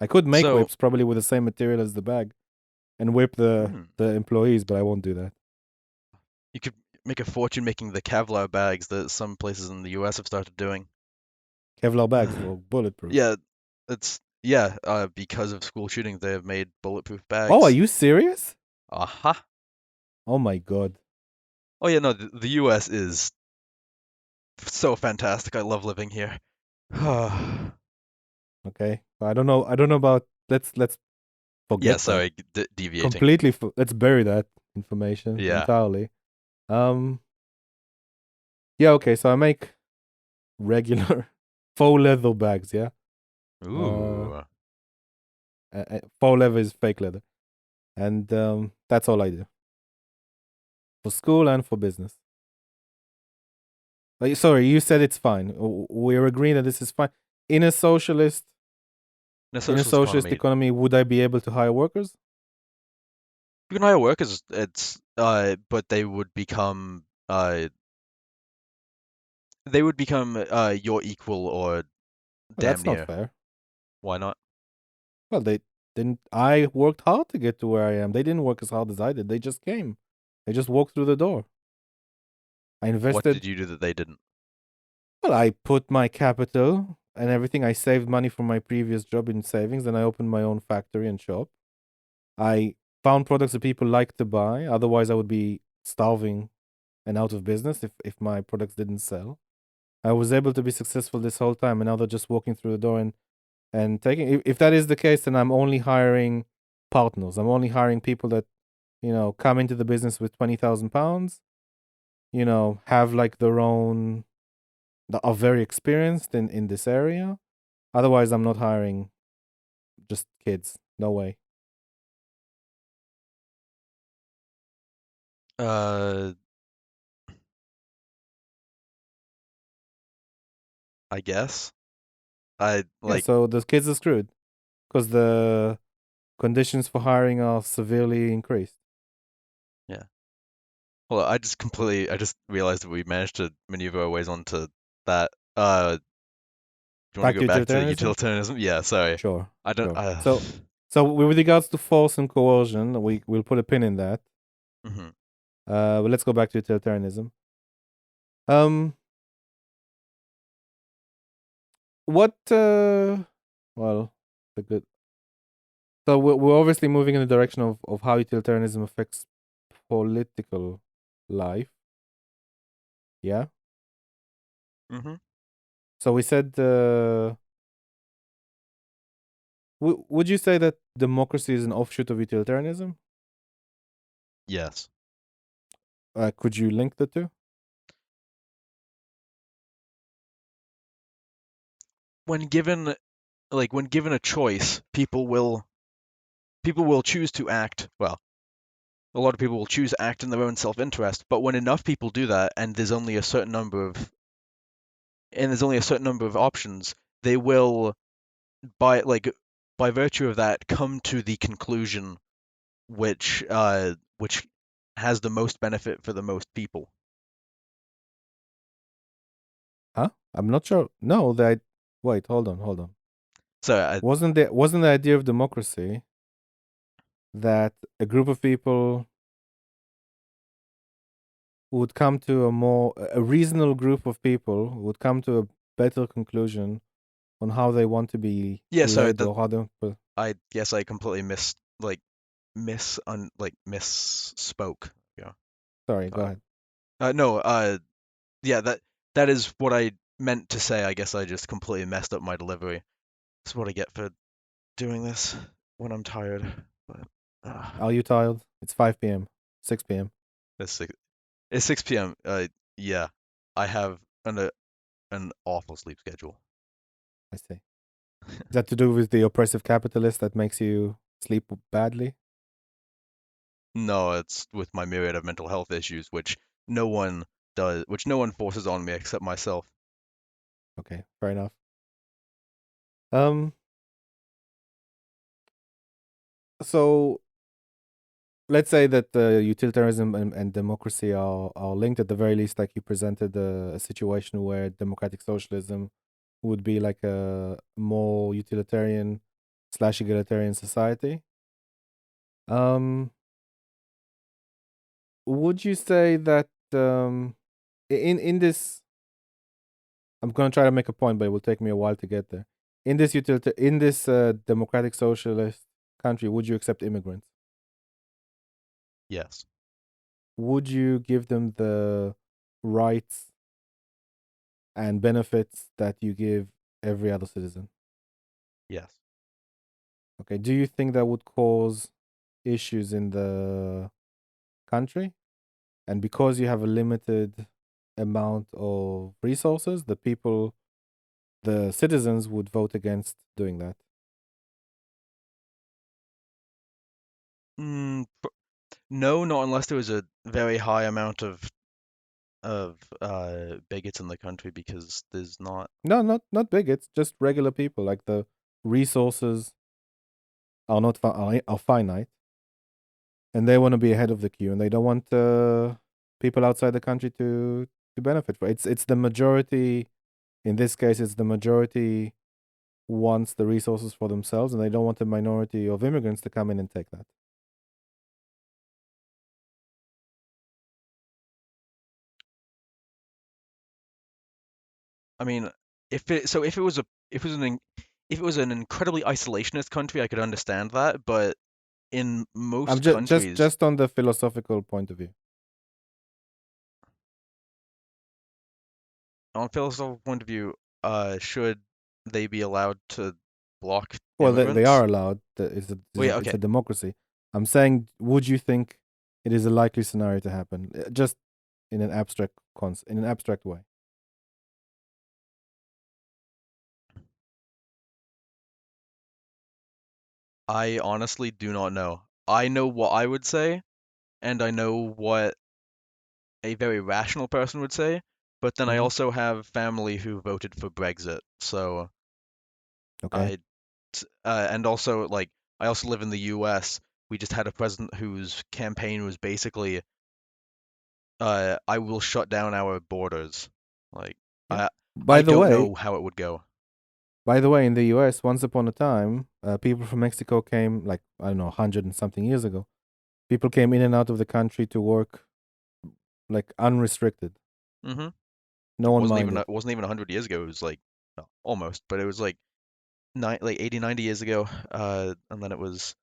I could make So, whips probably with the same material as the bag and whip the hmm, the employees, but I won't do that. you could make a fortune making the Kevlar bags that some places in the US have started doing. Kevlar bags for bulletproof. Yeah, because of school shootings, they have made bulletproof Oh, are bags. you serious? Aha. Oh my god. Oh yeah, no, the US is so fantastic. I love living here. Okay. I don't know about let's Yeah, forget that. sorry, deviating. Completely let's bury that information Yeah. entirely. Um yeah, okay, so I make regular faux leather bags, yeah? Uh Ooh. Faux leather is fake leather, and that's all I do for school and for business. Sorry, you said it's fine. We're agreeing that this is fine. In a socialist, In a in a socialist socialist economy, economy, would I be able to hire workers? you can hire workers. But they would become your equal or Well, damn that's not near. fair. Why not? Well, they didn't. I worked hard to get to where I am. They didn't work as hard as I did. They just came. They just walked through the door. I What did invested. you do that they didn't? Well, I put my capital and everything. I saved money from my previous job in savings, and I opened my own factory and shop. I found products that people like to buy. Otherwise, I would be starving and out of business if my products didn't sell. I was able to be successful this whole time, and now they're just walking through the door and taking. If that is the case, then I'm only hiring partners. I'm only hiring people that come into the business with £20,000. Have like their own, that are very experienced in this area. Otherwise, I'm not hiring just kids. No way. Uh, I guess. I Yeah, like, so the kids are screwed because the conditions for hiring are severely increased. yeah. Well, I just realized that we managed to maneuver our ways onto that. Do you want to Back go to back to utilitarianism? utilitarianism? Yeah, sorry. Sure, I don't. sure. So with regards to force and coercion, we'll put a pin in that. Mhm. But let's go back to utilitarianism. Um, what? Well, the good. So we're obviously moving in the direction of how utilitarianism affects political life. Yeah. Mhm. So we said, would you say that democracy is an offshoot of utilitarianism? Yes. Could you link the two? When given when given a choice, people will choose to act. Well, a lot of people will choose to act in their own self-interest, but when enough people do that, and there's only a certain number of options, they will by like by virtue of that come to the conclusion which has the most benefit for the most people. Huh? I'm not sure. No, that. Wait, hold on. So I, Wasn't the idea of democracy that a group of people would come to a reasonable group of people would come to a better conclusion on how they want to be yeah, sorry, led that or how they. I guess I completely misspoke. Yeah. Sorry, go Uh, ahead. no, yeah, that is what I meant to say. I guess I just completely messed up my delivery. That's what I get for doing this when I'm tired. But uh, Are you tired? It's 5 p.m., 6 p.m. it's six, it's 6 p.m. Yeah, I have an awful sleep schedule. I see. Is that to do with the oppressive capitalist that makes you sleep badly? No, it's with my myriad of mental health issues, which no one forces on me except myself. Okay, fair enough. Um, so let's say that utilitarianism and democracy are linked at the very least. Like you presented a situation where democratic socialism would be like a more utilitarian slash egalitarian society. Um, would you say that in this, I'm gonna try to make a point, but it will take me a while to get there. In this democratic socialist country, would you accept immigrants? Yes, Would you give them the rights and benefits that you give every other citizen? yes, Okay. Do you think that would cause issues in the country? And because you have a limited amount of resources, the citizens would vote against doing that. No, not unless there was a very high amount of bigots in the country because there's not. No, not bigots, just regular people. Like the resources are not are finite, and they want to be ahead of the queue, and they don't want people outside the country to benefit from it. It's the majority. In this case, it's the majority wants the resources for themselves, and they don't want the minority of immigrants to come in and take that. I mean, if it was if it was an incredibly isolationist country, I could understand that. But in I'm most just countries, just on the philosophical point of view. on a philosophical point of view, should they be allowed to block Well, they are immigrants? allowed. Wait, It's okay. a democracy. I'm saying, would you think it is a likely scenario to happen? Just in an in an abstract way. I honestly do not know. I know what I would say, and I know what a very rational person would say, but then I Hmm. also have family who voted for Brexit, so Okay. I and also like I also live in the US. We just had a president whose campaign was basically I will shut down our borders. Like Yeah. I By I the don't way, know how it would go. in the U.S., once upon a time, people from Mexico came, like I don't know, 100 and something years ago. People came in and out of the country to work like unrestricted. Hmm. No one minded. It wasn't even 100 years ago. It was like no, almost, but it was like 80, 90 years ago. And then it was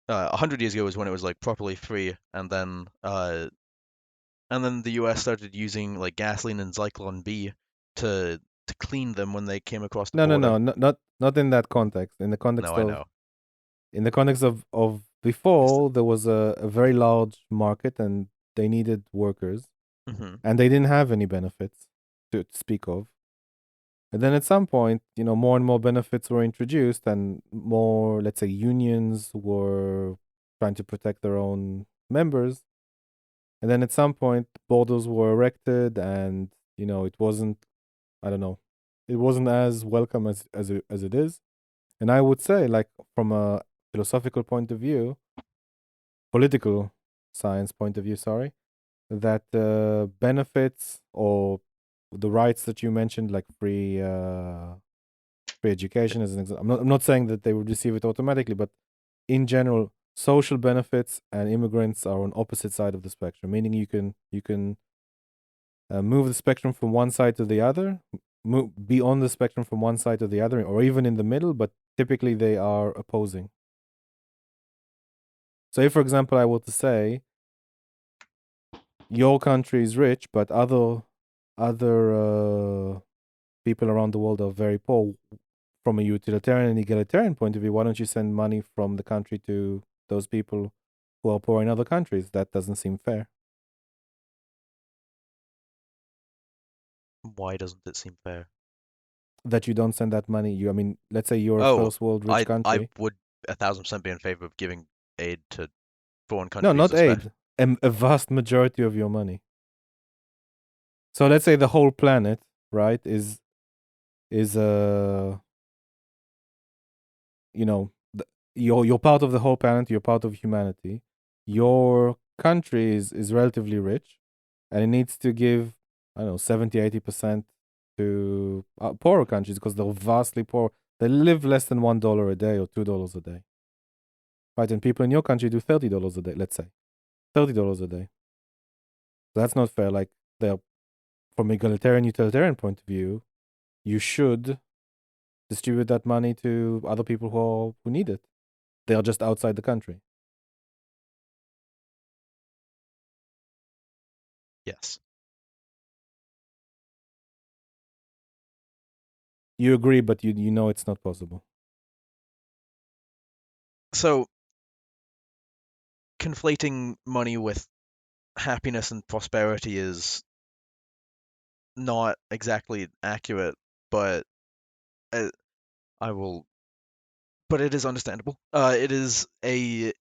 100 years ago was when it was like properly free, and then the US started using like gasoline and Zyklon B to clean them when they came across the No, no, border. no, not in that context. No, I know. In the context of before, there was a very large market, and they needed workers, Mm-hmm. and they didn't have any benefits to speak of. And then at some point, more and more benefits were introduced, and more, let's say, unions were trying to protect their own members. And then at some point, borders were erected, and it wasn't. I don't know. It wasn't as welcome as it is. And I would say, like from a philosophical point of view, political science point of view, sorry, that benefits or the rights that you mentioned, like free education, as an example. I'm not saying that they would receive it automatically, but in general, social benefits and immigrants are on opposite side of the spectrum. Meaning, you can move the spectrum from one side to the other, be on the spectrum from one side to the other, or even in the middle. But typically, they are opposing. So, if, for example, I were to say your country is rich, but other people around the world are very poor, from a utilitarian and egalitarian point of view, why don't you send money from the country to those people who are poor in other countries? That doesn't seem fair. Why doesn't it seem fair? That you don't send that money. I mean, let's say you're a Oh, first world rich I country. would 1,000% be in favor of giving aid to foreign No, countries, not especially. aid. A vast majority of your money. So let's say the whole planet, right, is you know, you're part of the whole planet. You're part of humanity. Your country is relatively rich, and it needs to give, I don't know, 70-80% to poorer countries because they're vastly poor. They live less than $1 a day or $2 a day, right? And people in your country do $30 a day. Let's say $30 a day. That's not fair. Like, they're from egalitarian utilitarian point of view, you should distribute that money to other people who need it. They are just outside the country. Yes. You agree, but you know it's not possible. So conflating money with happiness and prosperity is not exactly accurate, but uh, I will. But it is understandable. It is a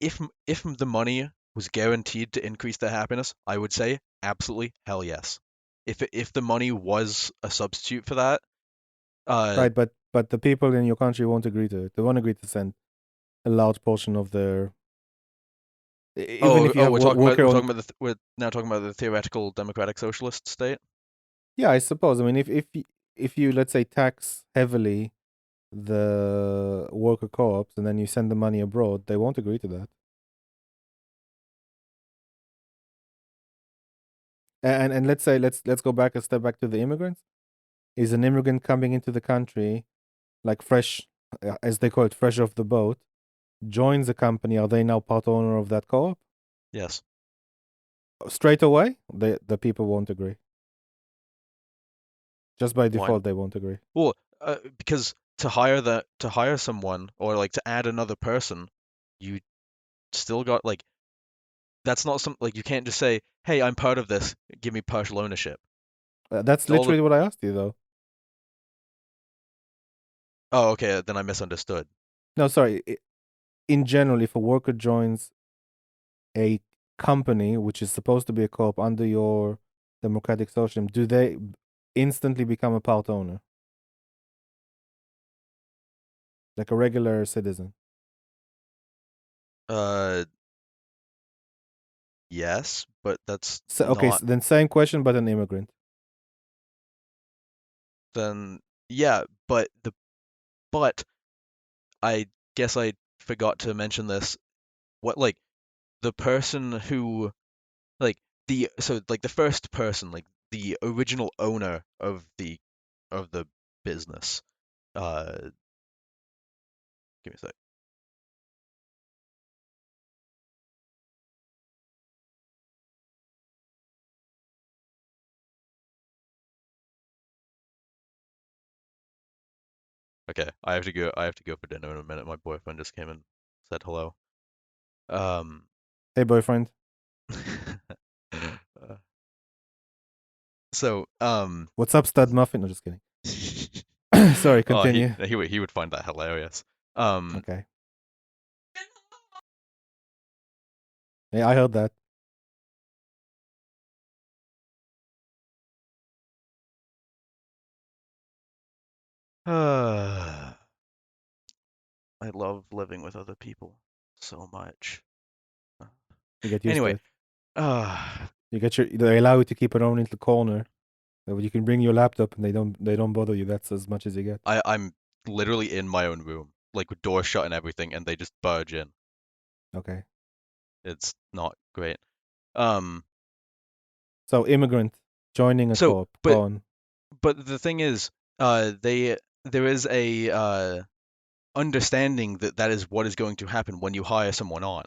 if the money was guaranteed to increase their happiness, I would say absolutely hell yes. If the money was a substitute for that, uh, Right, but the people in your country won't agree to it. They won't agree to send a large portion of their even if you oh, have worker we're owned. talking about we're now talking about the theoretical democratic socialist state. Yeah, I suppose. I mean, if you let's say tax heavily the worker co-ops and then you send the money abroad, they won't agree to that. And let's say let's go back a step back to the immigrants. Is an immigrant coming into the country like fresh, as they call it, fresh off the boat, joins a company? Are they now part owner of that co-op? Yes. Straight away, the people won't agree. Just by Why? default, they won't agree. Well, because to hire someone or like to add another person, you still got like that's not some like you can't just say, "Hey, I'm part of this. Give me partial ownership." That's All the literally what I asked you, though. Oh, okay, then I misunderstood. No, sorry. In general, if a worker joins a company which is supposed to be a co-op under your democratic socialism, do they instantly become a part owner, like a regular citizen? Uh, yes, but that's So, okay, not so then same question, but an immigrant. then yeah, but I guess I forgot to mention this. What like the person who like the first person, like the original owner of the business. Uh, give me a sec. Okay, I have to go. I have to go for dinner in a minute. My boyfriend just came and said hello. Um, Hey, boyfriend, uh, so what's up, stud muffin? No, just kidding. Sorry, oh, continue. he would find that hilarious. Um, Okay. Yeah, I heard that. I love living with other people so much. You get used to Anyway, it. uh, You get your. They allow you to keep it on in the corner. So you can bring your laptop and they don't bother you. That's as much as you get. I'm literally in my own room, like with doors shut and everything, and they just barge in. Okay. It's not great. Um, So immigrant joining a so co-op. but Go on. but the thing is, there is a understanding that that is what is going to happen when you hire someone on,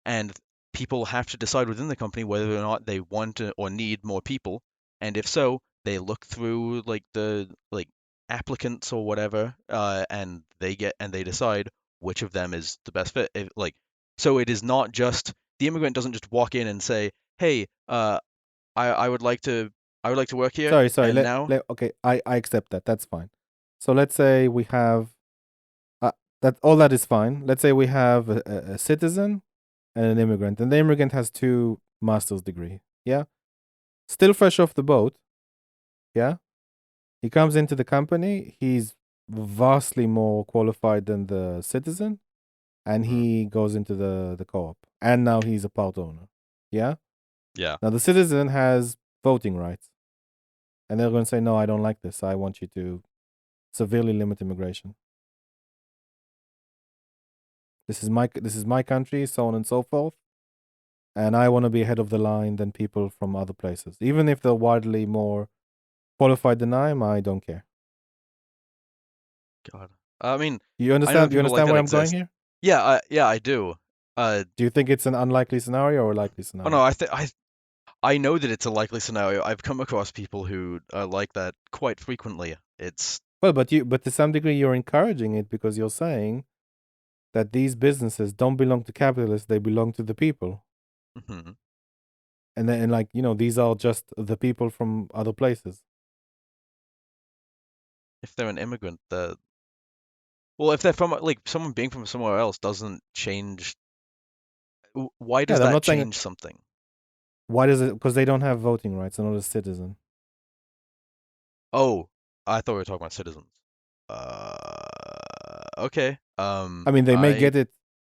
and people have to decide within the company whether or not they want or need more people, and if so, they look through like the like applicants or whatever, and they decide which of them is the best fit. So it is not just the immigrant doesn't just walk in and say, "Hey, I would like to work here," Sorry. and now, Okay, I accept that. That's fine. So let's say we have uh, that. All that is fine. Let's say we have a citizen and an immigrant, and the immigrant has two master's degree. Yeah, still fresh off the boat. Yeah, he comes into the company. He's vastly more qualified than the citizen, and mm, he goes into the co-op, and now he's a part owner. Yeah. yeah, Now the citizen has voting rights, and they're going to say, "No, I don't like this. I want you to severely limit immigration. This is my country, so on and so forth, and I want to be ahead of the line than people from other places, even if they're widely more qualified than I am. I don't care." God, I mean, You I know understand? You people like understand that where I'm going exist. here? Yeah, I do. Uh, Do you think it's an unlikely scenario or a likely oh no, scenario? I know that it's a likely scenario. I've come across people who are like that quite frequently. It's Well, but to some degree, you're encouraging it because you're saying that these businesses don't belong to capitalists; they belong to the people. mhm. And then, and like these are just the people from other places. If they're an immigrant, well, if they're from like someone being from somewhere else doesn't change. Why Yeah, does I'm that not saying change something? why does it, because they don't have voting rights. They're not a citizen. Oh, I thought we were talking about citizens. Okay. I mean, I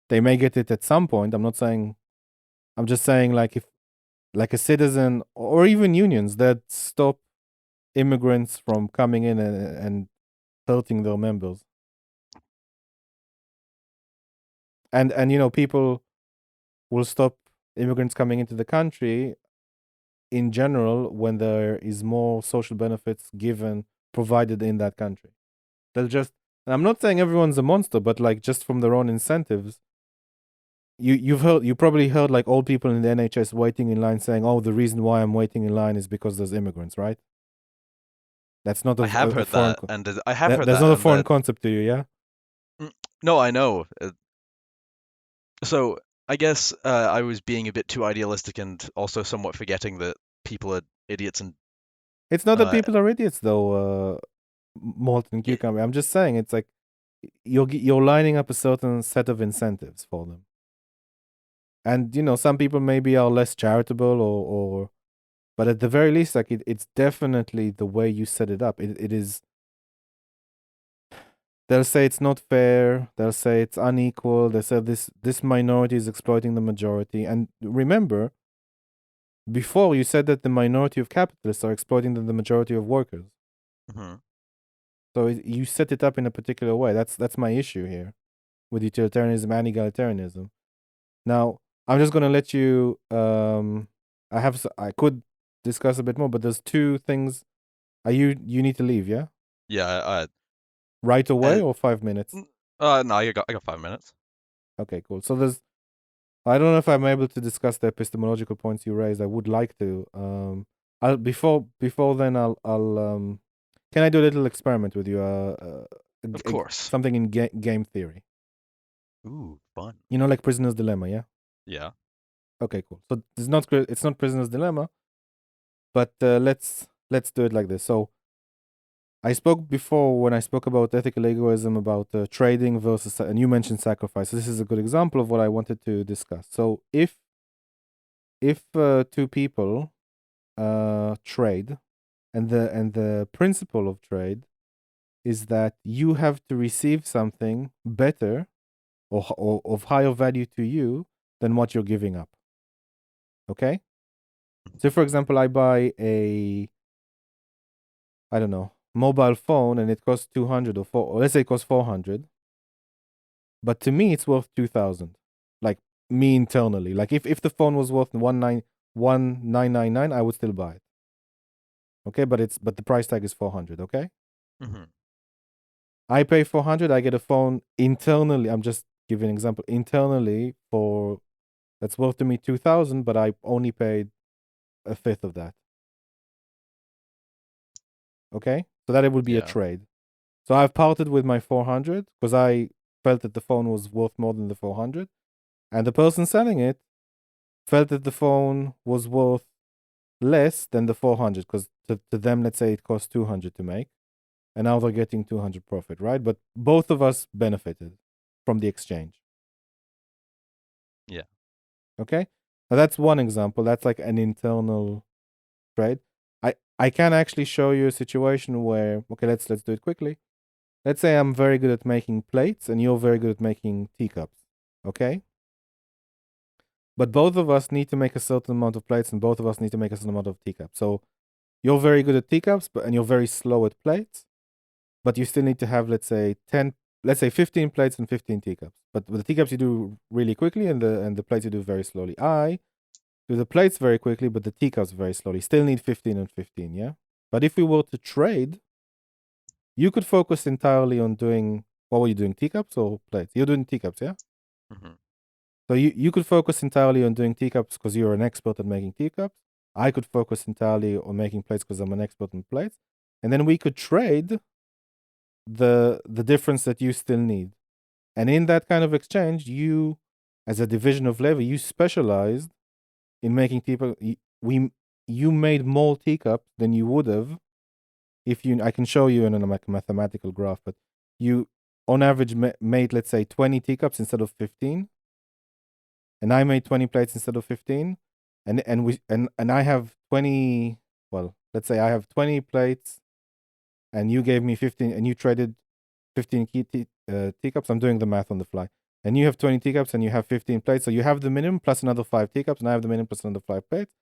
they may get it at some point. I'm just saying, like, if like a citizen or even unions that stop immigrants from coming in and hurting their members. And people will stop immigrants coming into the country in general when there is more social benefits given provided in that country. They'll just, and I'm not saying everyone's a monster, but like just from their own incentives. You probably heard like old people in the NHS waiting in line saying, "Oh, the reason why I'm waiting in line is because there's immigrants," right? That's not I have a heard foreign. that, and I have heard That's that, not a and foreign that. concept to you, yeah? No, I know. So I guess I was being a bit too idealistic and also somewhat forgetting that people are idiots and It's not that uh, people are idiots, though. Molten y- cucumber. I'm just saying, it's like you're lining up a certain set of incentives for them, and some people maybe are less charitable, or but at the very least, like it's definitely the way you set it up. It is. They'll say it's not fair. They'll say it's unequal. They say this minority is exploiting the majority. And remember, before you said that the minority of capitalists are exploiting the majority of workers. mhm. So you set it up in a particular way. That's my issue here with utilitarianism and egalitarianism. Now, I'm just going to let you. I could discuss a bit more, but there's two things. Are you need to leave? Yeah, Yeah. right away Uh, or 5 minutes? no, I got 5 minutes. Okay, cool. So there's. I don't know if I'm able to discuss the epistemological points you raised. I would like to. I'll before then. I'll. Can I do a little experiment with you? Of course. Something in game theory. Ooh, fun. Like prisoner's dilemma. Yeah. Yeah. Okay, cool. So it's not prisoner's dilemma, but let's do it like this. So I spoke before when I spoke about ethical egoism, about trading versus, and you mentioned sacrifice. So this is a good example of what I wanted to discuss. So if two people trade, and the principle of trade is that you have to receive something better or of higher value to you than what you're giving up. Okay. So, for example, I buy I don't know, mobile phone and it costs 200 or let's say it costs 400, but to me it's worth 2000. Like me internally. Like if the phone was worth 1999, I would still buy it. Okay, but the price tag is 400, okay? Hmm. I pay 400, I get a phone internally. I'm just giving an example. Internally for that's worth to me 2000, but I only paid a fifth of that. Okay? So that it would be a Yeah. trade. So I've parted with my 400 because I felt that the phone was worth more than the 400, and the person selling it felt that the phone was worth less than the 400 because to them, let's say it cost 200 to make, and now they're getting 200 profit, right? But both of us benefited from the exchange. Yeah. Okay? Now that's one example. That's like an internal trade. I can actually show you a situation where, okay, let's do it quickly. Let's say I'm very good at making plates and you're very good at making teacups. Okay? But both of us need to make a certain amount of plates and both of us need to make a certain amount of teacups. So you're very good at teacups, and you're very slow at plates, but you still need to have, let's say, 10, let's say 15 plates and 15 teacups. But with the teacups you do really quickly and the plates you do very slowly. I do the plates very quickly, but the teacups very slowly. Still need 15 and 15, yeah? But if we were to trade, you could focus entirely on doing, what were you doing, teacups or plates? You're doing teacups, yeah? Hmm. So you could focus entirely on doing teacups because you're an expert at making teacups. I could focus entirely on making plates because I'm an expert in plates. And then we could trade the difference that you still need. And in that kind of exchange, you, as a division of labor, you specialized in making teacups. You made more teacups than you would have if you. I can show you in a mathematical graph, but you on average made, let's say, 20 teacups instead of 15. and I made 20 plates instead of 15, and I have 20. Well, let's say I have 20 plates, and you gave me 15, and you traded 15 teacups. I'm doing the math on the fly. And you have 20 teacups, and you have 15 plates. So you have the minimum plus another 5 teacups, and I have the minimum plus another 5 plates.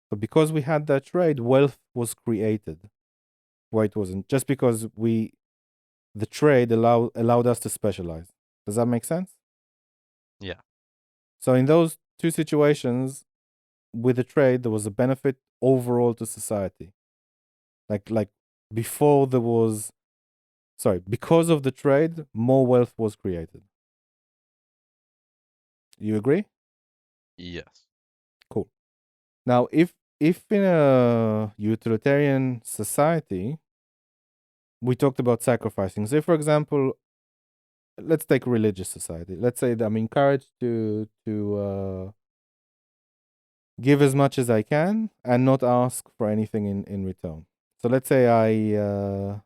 So because we had that trade, wealth was created. Where it wasn't, just because the trade allowed us to specialize. Does that make sense? Yeah. So in those two situations, with the trade, there was a benefit overall to society. Like before there was, sorry, because of the trade, more wealth was created. You agree? Yes. Cool. Now, if in a utilitarian society, we talked about sacrificing. Say, for example, let's take religious society. Let's say that I'm encouraged to give as much as I can and not ask for anything in return. So let's say I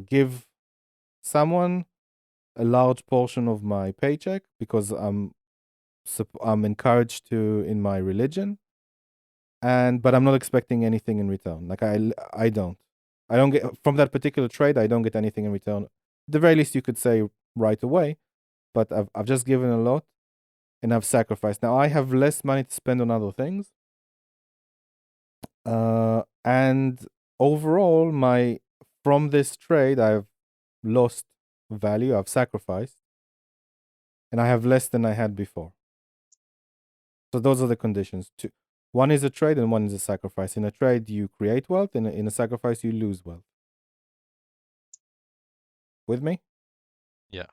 give someone a large portion of my paycheck because I'm encouraged to in my religion, but I'm not expecting anything in return. Like I don't get from that particular trade. I don't get anything in return. At the very least, you could say right away. But I've just given a lot, and I've sacrificed. Now I have less money to spend on other things, and overall, from this trade, I've lost value. I've sacrificed, and I have less than I had before. So those are the conditions. One is a trade, and one is a sacrifice. In a trade, you create wealth. In a sacrifice, you lose wealth. With me? Yeah.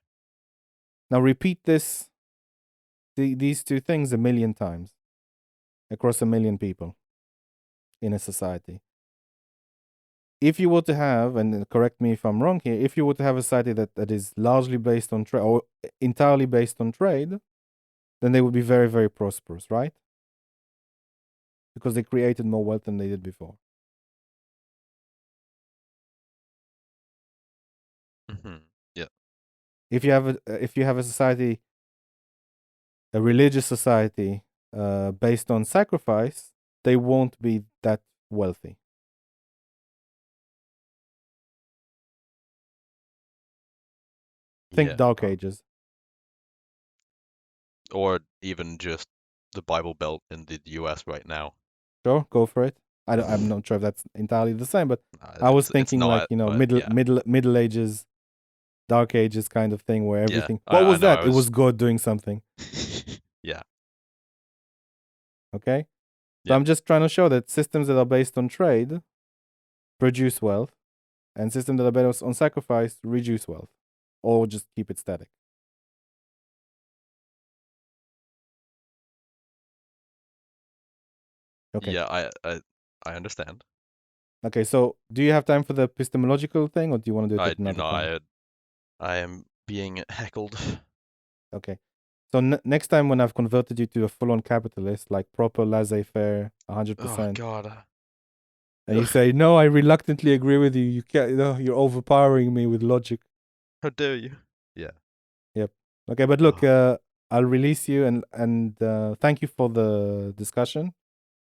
Now repeat these two things a million times across a million people in a society. If you were to have, and correct me if I'm wrong here, if you were to have a society that is largely based on trade or entirely based on trade, then they would be very, very prosperous, right? Because they created more wealth than they did before. Mm-hmm. Yeah. If you have a society, a religious society, based on sacrifice, they won't be that wealthy. Think Yeah. Dark Ages. Or even just the Bible Belt in the US right now. Sure, go for it. I'm not sure if that's entirely the same, but I was It's thinking like not, but middle yeah. Middle Ages, Dark Ages kind of thing where Yeah. everything. What I was know. that? It was God doing something. Yeah. Okay, so Yeah. I'm just trying to show that systems that are based on trade produce wealth, and systems that are based on sacrifice reduce wealth, or just keep it static. Okay. Yeah. I understand. Okay. So, do you have time for the epistemological thing, or do you want to do it I at do another time? not. I am being heckled. Okay. So next time when I've converted you to a full-on capitalist, like proper laissez-faire, Oh 100%, God. and you say, "No, I reluctantly agree with you. You can't. No, you're overpowering me with logic." How dare you? Yeah. Yep. Okay, but look, Oh. I'll release you, and thank you for the discussion.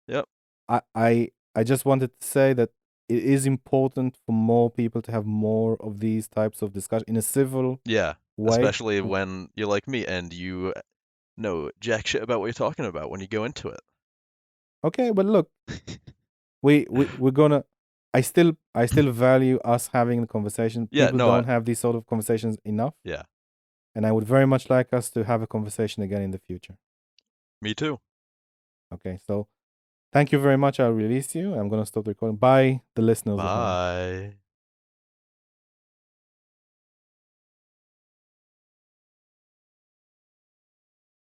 Yep. I just wanted to say that it is important for more people to have more of these types of discussion in a civil Yeah. way. Especially when you're like me and you know jack shit about what you're talking about when you go into it. Okay, but look, we're gonna. I still value us having the conversation. Yeah. People No. don't have these sort of conversations enough, Yeah. and I would very much like us to have a conversation again in the future. Me too. Okay, so thank you very much. I'll release you. I'm gonna stop the recording. Bye, the listeners at home. Bye.